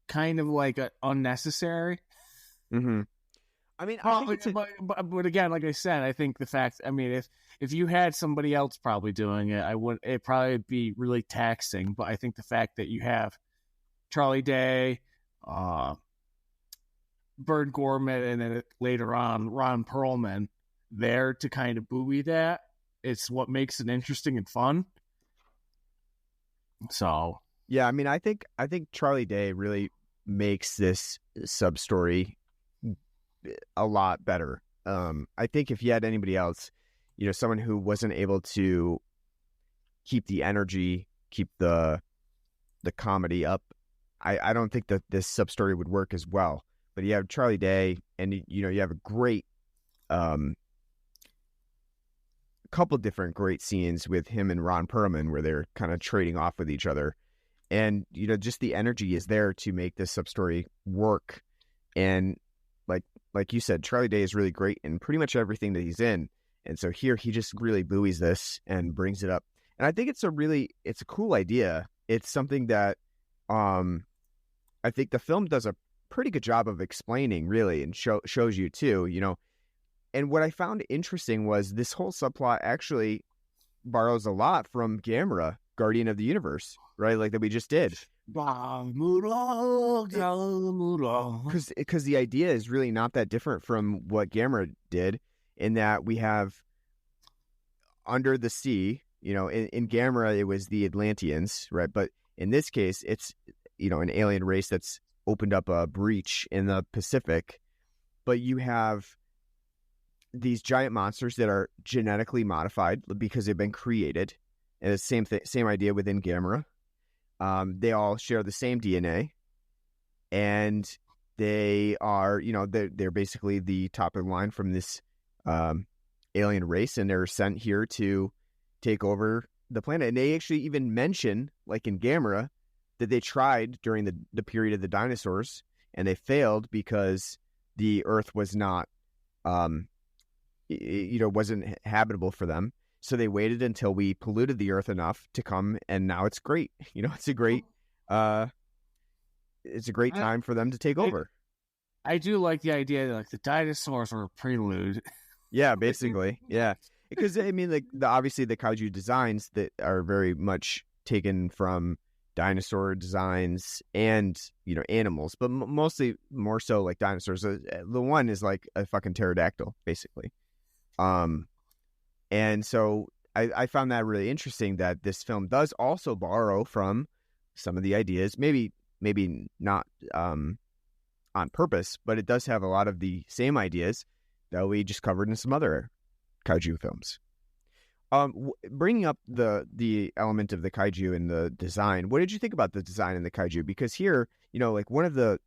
kind of like unnecessary. Mm-hmm. I mean, but again, like I said, I think the fact, I mean, if you had somebody else probably doing it, it'd probably be really taxing. But I think the fact that you have Charlie Day, Bird Gorman, and then later on Ron Perlman there to kind of buoy that, it's what makes it interesting and fun. So yeah, I mean, I think Charlie Day really makes this sub story a lot better. I think if you had anybody else, someone who wasn't able to keep the energy, keep the comedy up, I don't think that this sub story would work as well. But you have Charlie Day, and you have a great couple different great scenes with him and Ron Perlman where they're kind of trading off with each other, and just the energy is there to make this sub story work. And like you said, Charlie Day is really great in pretty much everything that he's in. And so here he just really buoys this and brings it up. And I think it's a cool idea. It's something that I think the film does a pretty good job of explaining, really, and shows you too, And what I found interesting was this whole subplot actually borrows a lot from Gamera, Guardian of the Universe, right? Like that we just did. Because the idea is really not that different from what Gamera did, in that we have under the sea, in Gamera it was the Atlanteans, right? But in this case, it's, an alien race that's opened up a breach in the Pacific. But you have these giant monsters that are genetically modified because they've been created. And it's the same idea within Gamera. They all share the same DNA, and they are, they're basically the top of the line from this alien race, and they're sent here to take over the planet. And they actually even mention, like in Gamera, that they tried during the period of the dinosaurs, and they failed because the Earth was not, wasn't habitable for them. So they waited until we polluted the Earth enough to come, and now it's great. It's a great time for them to take over. I do like the idea that like the dinosaurs were a prelude. Yeah, basically, yeah. Because I mean, like obviously the kaiju designs that are very much taken from dinosaur designs and animals, but mostly more so like dinosaurs. The one is like a fucking pterodactyl, basically. And so I found that really interesting that this film does also borrow from some of the ideas, maybe not on purpose, but it does have a lot of the same ideas that we just covered in some other kaiju films. Bringing up the element of the kaiju and the design, what did you think about the design and the kaiju? Because here, like one of the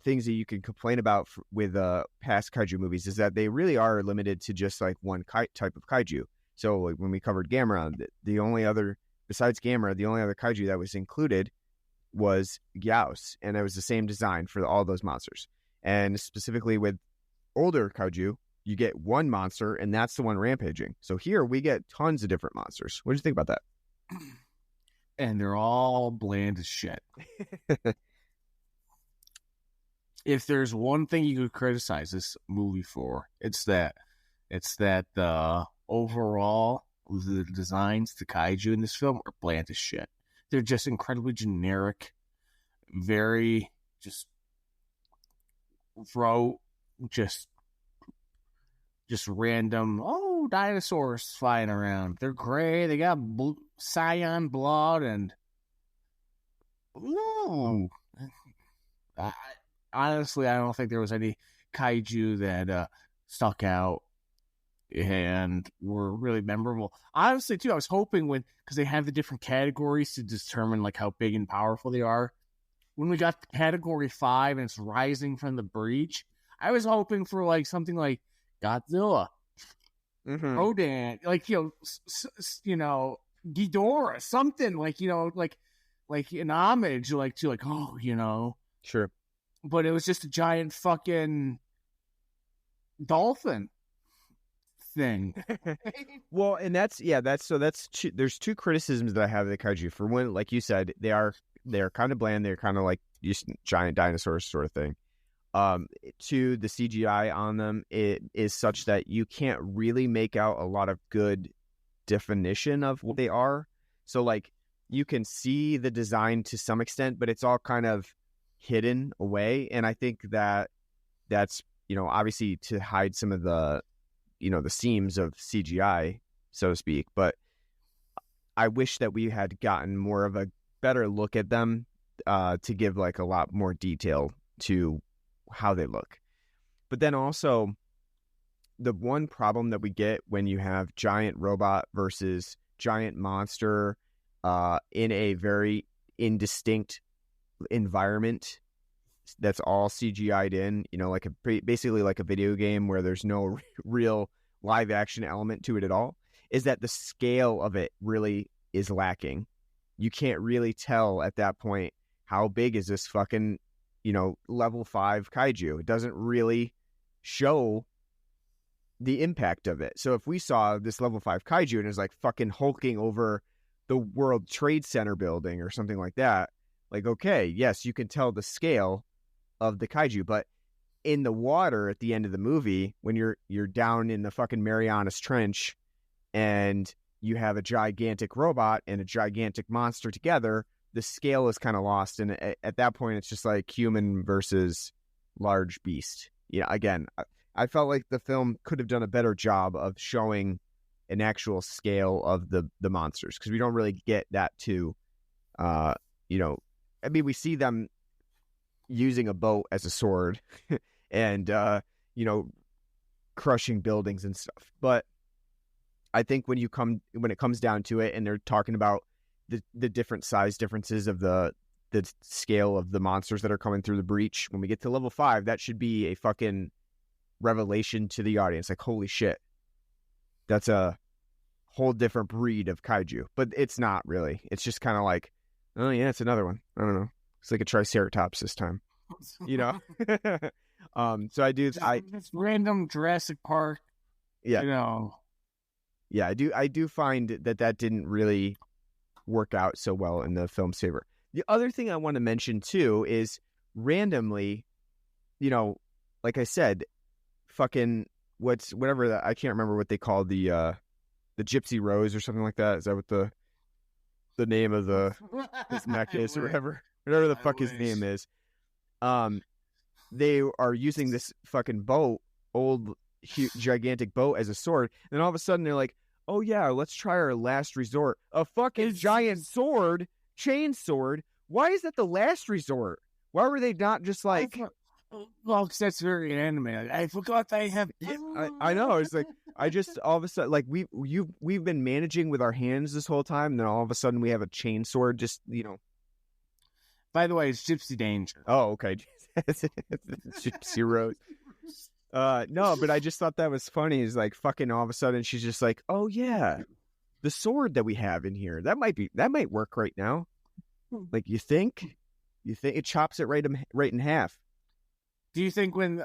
things that you can complain about with past kaiju movies is that they really are limited to just like one type of kaiju. So like when we covered Gamera, the only other besides Gamera, the only other kaiju that was included was Gyaos, and it was the same design for all those monsters. And specifically with older kaiju, you get one monster, and that's the one rampaging. So here we get tons of different monsters. What do you think about that? And they're all bland as shit. If there's one thing you could criticize this movie for, it's that the overall the designs, the kaiju in this film are bland as shit. They're just incredibly generic, very just rote, just random. Oh, dinosaurs flying around. They're gray. They got cyan blood and. Ooh. Honestly, I don't think there was any kaiju that stuck out and were really memorable. Honestly, too, I was hoping because they have the different categories to determine like how big and powerful they are. When we got category 5 and it's rising from the breach, I was hoping for like something like Godzilla, Rodan, like Ghidorah, something like like an homage, to Sure. But it was just a giant fucking dolphin thing. Well, and there's two criticisms that I have of the kaiju. For one, like you said, they're kind of bland. They're kind of like just giant dinosaurs sort of thing. Two, the CGI on them is such that you can't really make out a lot of good definition of what they are. So like you can see the design to some extent, but it's all kind of hidden away. And I think that's obviously to hide some of the the seams of CGI, so to speak. But I wish that we had gotten more of a better look at them to give like a lot more detail to how they look. But then also the one problem that we get when you have giant robot versus giant monster in a very indistinct environment that's all CGI'd in, like basically like a video game where there's no real live action element to it at all, is that the scale of it really is lacking. You can't really tell at that point how big is this fucking, level 5 kaiju. It doesn't really show the impact of it. So if we saw this level 5 kaiju and it's like fucking hulking over the World Trade Center building or something like that, like, okay, yes, you can tell the scale of the kaiju, but in the water at the end of the movie, when you're down in the fucking Marianas Trench and you have a gigantic robot and a gigantic monster together, the scale is kind of lost. And at that point, it's just like human versus large beast. Again, I felt like the film could have done a better job of showing an actual scale of the monsters, because we don't really get that too. We see them using a boat as a sword and, crushing buildings and stuff. But I think when it comes down to it and they're talking about the different size differences of the scale of the monsters that are coming through the breach, when we get to level 5, that should be a fucking revelation to the audience. Like, holy shit, that's a whole different breed of kaiju. But it's not really. It's just kind of like, oh yeah, it's another one. I don't know. It's like a Triceratops this time, So it's random Jurassic Park. Yeah. Yeah, I do find that didn't really work out so well in the film's favor. The other thing I want to mention too is randomly, like I said, fucking whatever I can't remember what they call the Gypsy Rose or something like that. Is that what the name of his mech is or whatever the fuck his name is? They are using this fucking boat, gigantic boat, as a sword, and all of a sudden they're like, oh yeah, let's try our last resort, a fucking giant sword, chain sword. Why is that the last resort? Why were they not just like, well, because that's very anime. I forgot they have. I know. It's like I just all of a sudden, like we've been managing with our hands this whole time, and then all of a sudden we have a chain sword. Just By the way, it's Gypsy Danger. Oh, okay. Gypsy Rose. No, but I just thought that was funny. Is like fucking all of a sudden she's just like, oh yeah, the sword that we have in here, that might work right now. Like, you think it chops it right in half. Do you think when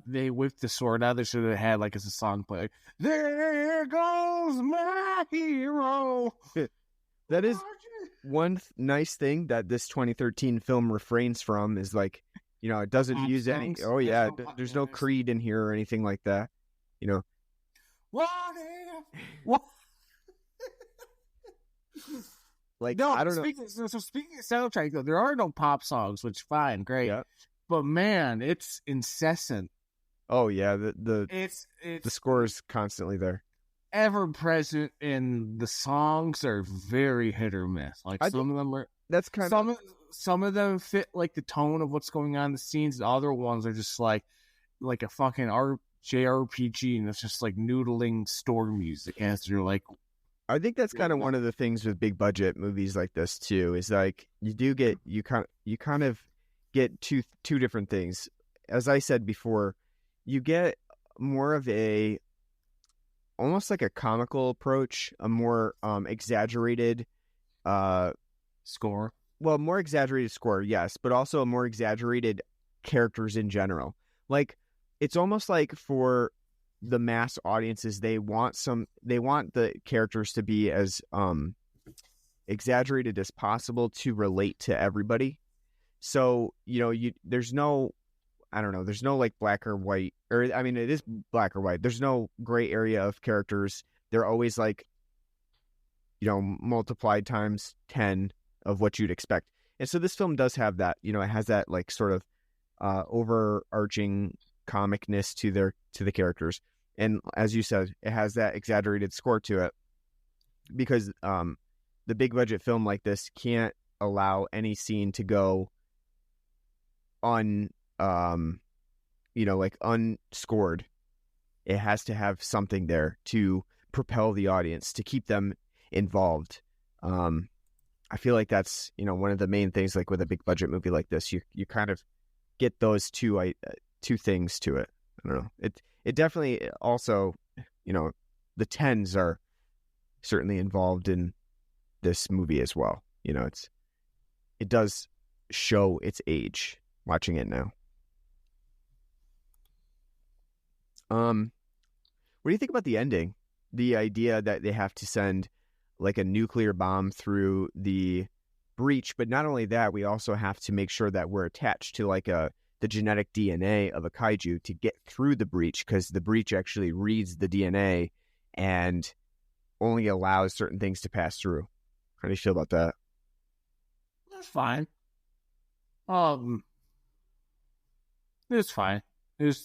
they whipped the sword out, they should have had like as a song play, like, "There goes my hero"? That is one nice thing that this 2013 film refrains from, is like, it doesn't use any. Oh yeah, there's no Creed in here or anything like that. What? Like, No, I don't know. So speaking of soundtrack, though, there are no pop songs, which fine, great. Yeah. But man, it's incessant. Oh yeah, the score is constantly there, ever present, and the songs are very hit or miss. Like some of them are. That's kind of some of them fit like the tone of what's going on in the scenes. The other ones are just like a fucking JRPG, and it's just like noodling store music. As you're like, I think that's kind of one of the things with big budget movies like this too. Is like you kind of get two different things. As I said before, you get more of almost like a comical approach, a more exaggerated score. Well, more exaggerated score, yes, but also a more exaggerated characters in general. Like, it's almost like for the mass audiences, they want the characters to be as exaggerated as possible to relate to everybody. So, there's no, I don't know, there's no like black or white, or I mean, it is black or white. There's no gray area of characters. They're always like, multiplied times 10 of what you'd expect. And so this film does have that, it has that like sort of overarching comicness to the characters. And as you said, it has that exaggerated score to it, because the big budget film like this can't allow any scene to go unscored. It has to have something there to propel the audience, to keep them involved. I feel like that's, one of the main things, like with a big budget movie like this, you kind of get those two things to it. I don't know. It definitely also, the tens are certainly involved in this movie as well. It does show its age watching it now. What do you think about the ending? The idea that they have to send like a nuclear bomb through the breach, but not only that, we also have to make sure that we're attached to like the genetic DNA of a kaiju to get through the breach, because the breach actually reads the DNA and only allows certain things to pass through. How do you feel about that? That's fine. It's fine. If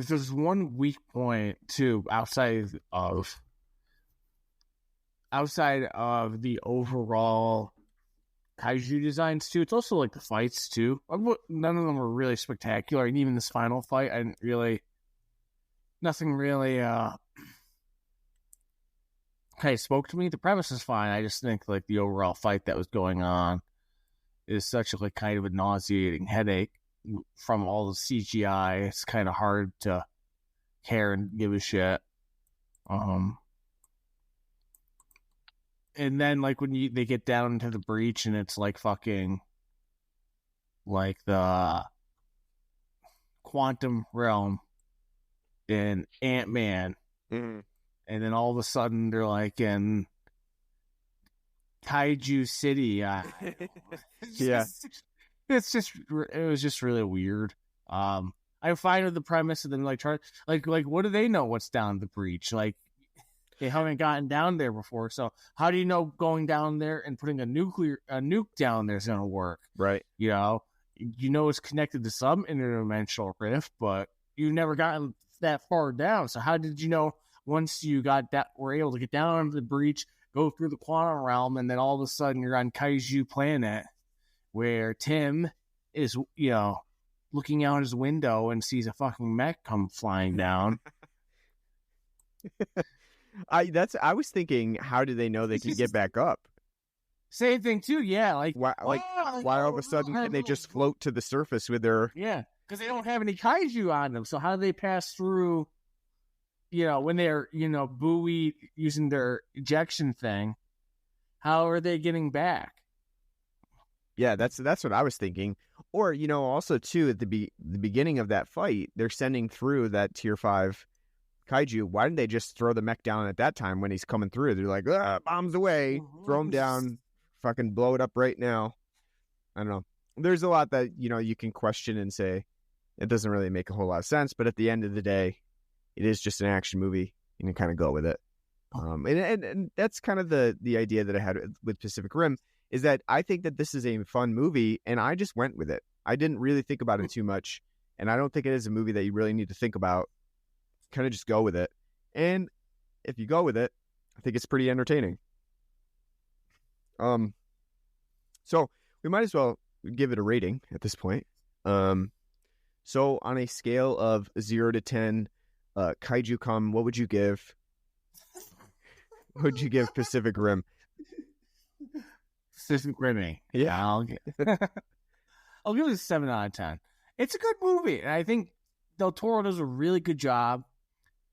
there's one weak point too, outside of the overall kaiju designs too, it's also like the fights too. None of them were really spectacular, and even this final fight, nothing really kind of spoke to me. The premise is fine. I just think like the overall fight that was going on is such a kind of a nauseating headache from all the CGI. It's kind of hard to care and give a shit. And then like when they get down into the breach, and it's like fucking like the quantum realm in Ant-Man. Mm-hmm. And then all of a sudden they're like in Kaiju City. Yeah. It was just really weird. I'm fine with the premise of them like what do they know what's down the breach? Like, they haven't gotten down there before, so how do you know going down there and putting a nuke down there is gonna work? Right. It's connected to some interdimensional rift, but you've never gotten that far down. So how did you know once you were able to get down into the breach, go through the quantum realm, and then all of a sudden you're on Kaiju Planet, where Tim is, looking out his window and sees a fucking mech come flying down. I was thinking, how do they know they can get back up? Same thing too, yeah. Why all of a sudden can they just float to the surface with their? Yeah, because they don't have any kaiju on them. So how do they pass through when they're, buoy using their ejection thing, how are they getting back? Yeah, that's what I was thinking. Or, also too at the beginning of that fight, they're sending through that tier 5 kaiju. Why didn't they just throw the mech down at that time when he's coming through? They're like, bombs away, throw him down, fucking blow it up right now. I don't know. There's a lot that, you can question and say it doesn't really make a whole lot of sense, but at the end of the day, it is just an action movie. You can kind of go with it. And that's kind of the idea that I had with Pacific Rim, is that I think that this is a fun movie, and I just went with it. I didn't really think about it too much, and I don't think it is a movie that you really need to think about. Kind of just go with it. And if you go with it, I think it's pretty entertaining. So we might as well give it a rating at this point. So on a scale of 0 to 10, Kaiju Come, what would you give? What would you give Pacific Rim? Pacific Rim. Yeah. I'll give it a 7 out of 10. It's a good movie, and I think Del Toro does a really good job.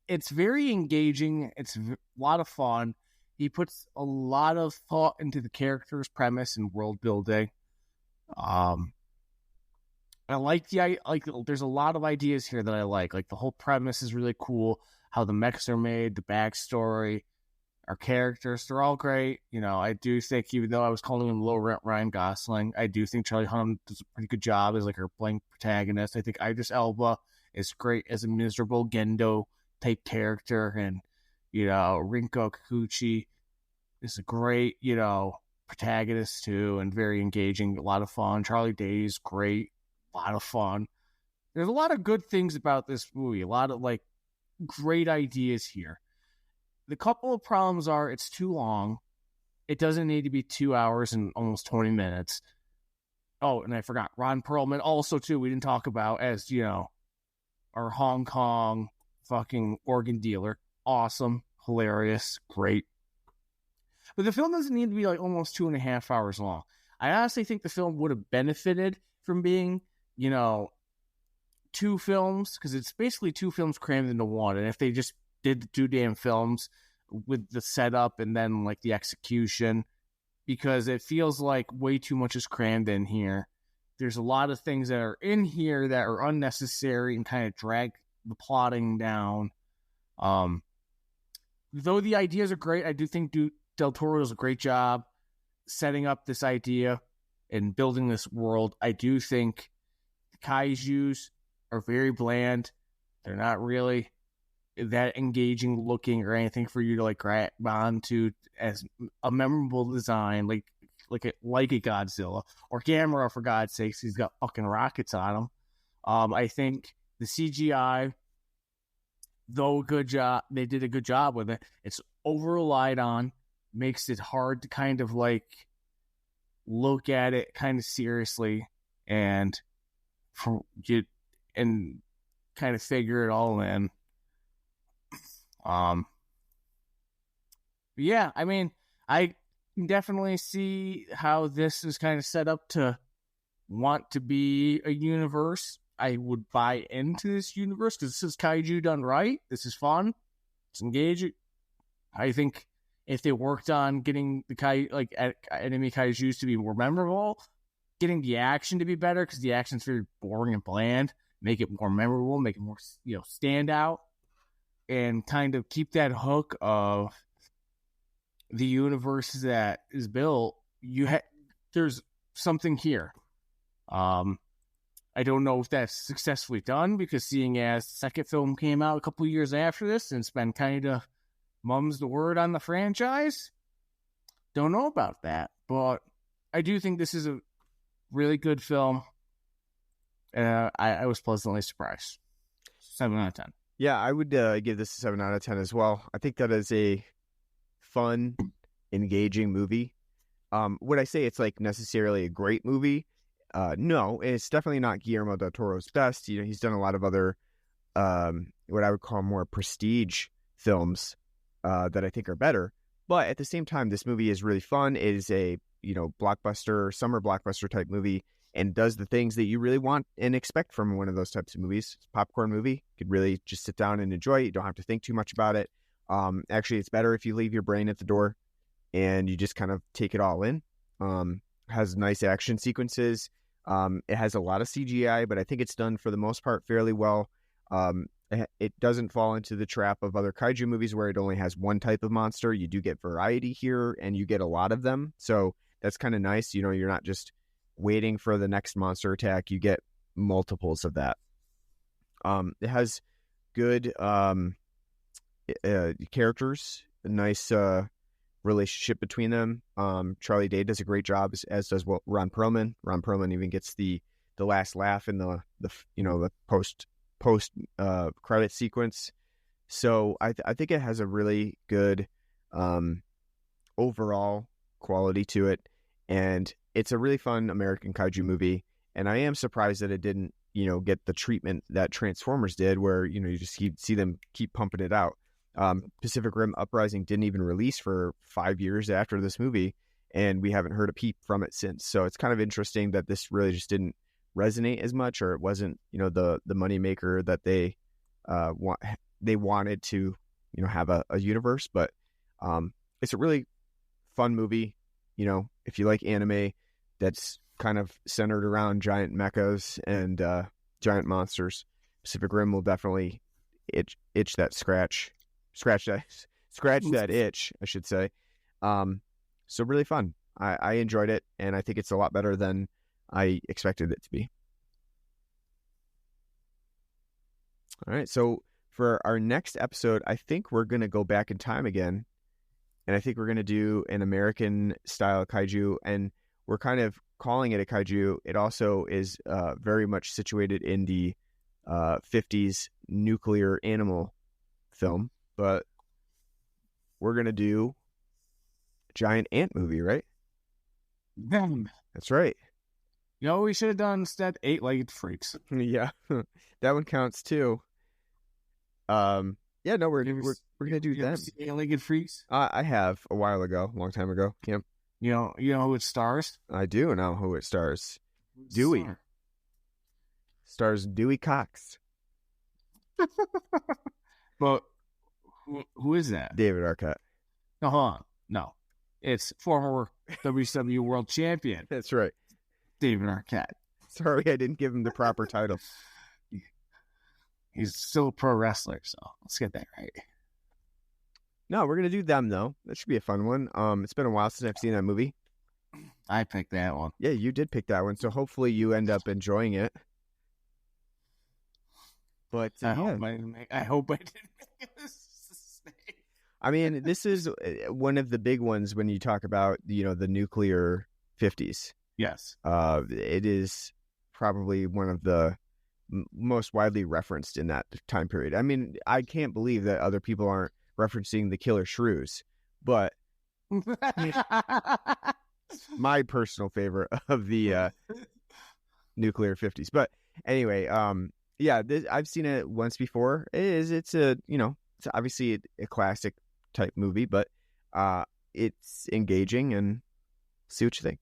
It's very engaging. It's a lot of fun. He puts a lot of thought into the character's premise and world building. I like there's a lot of ideas here that I like. Like the whole premise is really cool. How the mechs are made, the backstory, our characters, they're all great. I do think, even though I was calling him low rent Ryan Gosling, I do think Charlie Hunnam does a pretty good job as like our blank protagonist. I think Idris Elba is great as a miserable Gendo type character, and Rinko Kikuchi is a great protagonist too, and very engaging, a lot of fun. Charlie Day is great, a lot of fun. There's a lot of good things about this movie, a lot of like great ideas here. The couple of problems are it's too long. It doesn't need to be 2 hours and almost 20 minutes. Oh, and I forgot Ron Perlman also too, we didn't talk about, as our Hong Kong fucking organ dealer. Awesome, hilarious, great. But the film doesn't need to be like almost 2.5 hours long. I honestly think the film would have benefited from being, 2 films, because it's basically 2 films crammed into one. And if they just did the 2 damn films with the setup and then like the execution, because it feels like way too much is crammed in here. There's a lot of things that are in here that are unnecessary and kind of drag the plotting down. Though the ideas are great, I do think Del Toro does a great job setting up this idea and building this world. I do think the kaijus are very bland. They're not really that engaging looking or anything for you to like grab onto as a memorable design, like a Godzilla or Gamera, for God's sakes. He's got fucking rockets on him. I think the CGI, though good job, they did a good job with it. It's over relied on, makes it hard to kind of like look at it kind of seriously and kind of figure it all in. Yeah, I mean, I can definitely see how this is kind of set up to want to be a universe. I would buy into this universe because this is kaiju done right. This is fun. It's engaging. I think if they worked on getting the enemy kaijus to be more memorable, getting the action to be better, because the action's very boring and bland, make it more memorable, make it more stand out, and kind of keep that hook of the universe that is built. There's something here. I don't know if that's successfully done, because seeing as the second film came out a couple of years after this and it's been kind of mum's the word on the franchise, don't know about that. But I do think this is a really good film. I was pleasantly surprised. 7 out of 10. Yeah, I would give this a 7 out of 10 as well. I think that is a fun, engaging movie. Would I say it's like necessarily a great movie? No, it's definitely not Guillermo del Toro's best. He's done a lot of other, what I would call more prestige films that I think are better. But at the same time, this movie is really fun. It is a, blockbuster, summer blockbuster type movie. and does the things that you really want and expect from one of those types of movies. It's a popcorn movie. You could really just sit down and enjoy it. You don't have to think too much about it. Actually, it's better if you leave your brain at the door and you just kind of take it all in. Has nice action sequences. It has a lot of CGI, but I think it's done for the most part fairly well. It doesn't fall into the trap of other kaiju movies where it only has one type of monster. You do get variety here, and you get a lot of them. So that's kind of nice. You know, you're not just waiting for the next monster attack. You get multiples of that. It has good characters, a nice relationship between them. Charlie Day does a great job, as does Ron Perlman. Ron Perlman even gets the last laugh in the post credit sequence. So I think it has a really good overall quality to it, and it's a really fun American kaiju movie. And I am surprised that it didn't get the treatment that Transformers did, where you just see them keep pumping it out. Pacific Rim Uprising didn't even release for 5 years after this movie, and we haven't heard a peep from it since. So it's kind of interesting that this really just didn't resonate as much, or it wasn't the moneymaker that they wanted to have a universe. But it's a really fun movie. If you like anime that's kind of centered around giant mechas and giant monsters, Pacific Rim will definitely itch that scratch that itch, I should say. So really fun. I enjoyed it, and I think it's a lot better than I expected it to be. All right, so for our next episode, I think we're going to go back in time again, and I think we're going to do an American-style kaiju, and we're kind of calling it a kaiju. It also is very much situated in the 50s nuclear animal film, but we're going to do a giant ant movie, right? Them. That's right. We should have done instead 8-legged freaks. Yeah, that one counts too. Yeah, no, we're gonna do that. 8-legged freaks. I have a while ago, a long time ago. Yep. You know who it stars? I do know who it stars. Dewey. Stars Dewey Cox. But who is that? David Arquette. No, hold on. No, it's former WCW World Champion. That's right. David Arquette. Sorry, I didn't give him the proper title. He's still a pro wrestler, so let's get that right. No, we're gonna do them though. That should be a fun one. It's been a while since I've seen that movie. I picked that one. Yeah, you did pick that one, so hopefully you end up enjoying it. But I hope I didn't make a mistake. I mean, this is one of the big ones when you talk about the nuclear 50s. Yes. It is probably one of the most widely referenced in that time period. I mean, I can't believe that other people aren't referencing the Killer Shrews, but my personal favorite of the nuclear 50s. But anyway, yeah, I've seen it once before. It's obviously a classic type movie, but it's engaging, and see what you think.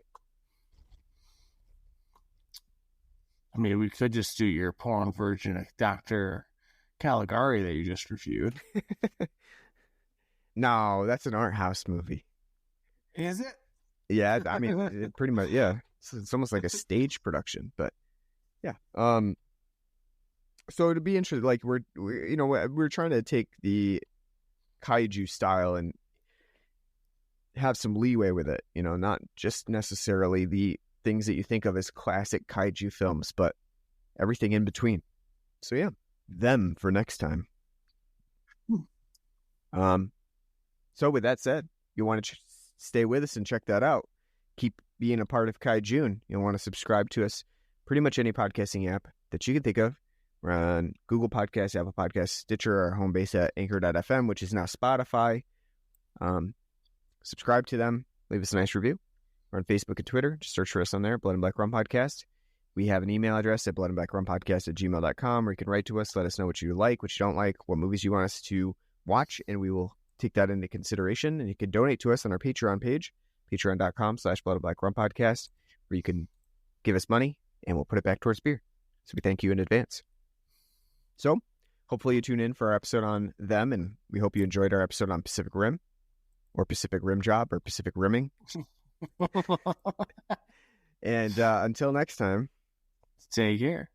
I mean, we could just do your porn version of Dr. Caligari that you just reviewed. No, that's an art house movie. Is it? Yeah, I mean, it pretty much, yeah. It's almost like a stage production, but yeah. So it'd be interesting. Like we're trying to take the kaiju style and have some leeway with it. Not just necessarily the things that you think of as classic kaiju films, but everything in between. So yeah, them for next time. So with that said, you want to stay with us and check that out. Keep being a part of KaiJune. You'll want to subscribe to us pretty much any podcasting app that you can think of. We're on Google Podcasts, Apple Podcasts, Stitcher, our home base at Anchor.fm, which is now Spotify. Subscribe to them. Leave us a nice review. We're on Facebook and Twitter. Just search for us on there, Blood and Black Rum Podcast. We have an email address at bloodandblackrumpodcast@gmail.com, where you can write to us. Let us know what you like, what you don't like, what movies you want us to watch, and we will take that into consideration. And you can donate to us on our Patreon page, patreon.com/bloodandblackrumpodcast, where you can give us money and we'll put it back towards beer. So we thank you in advance. So hopefully you tune in for our episode on them, and we hope you enjoyed our episode on Pacific Rim, or Pacific Rim Job, or Pacific Rimming. And until next time, take care.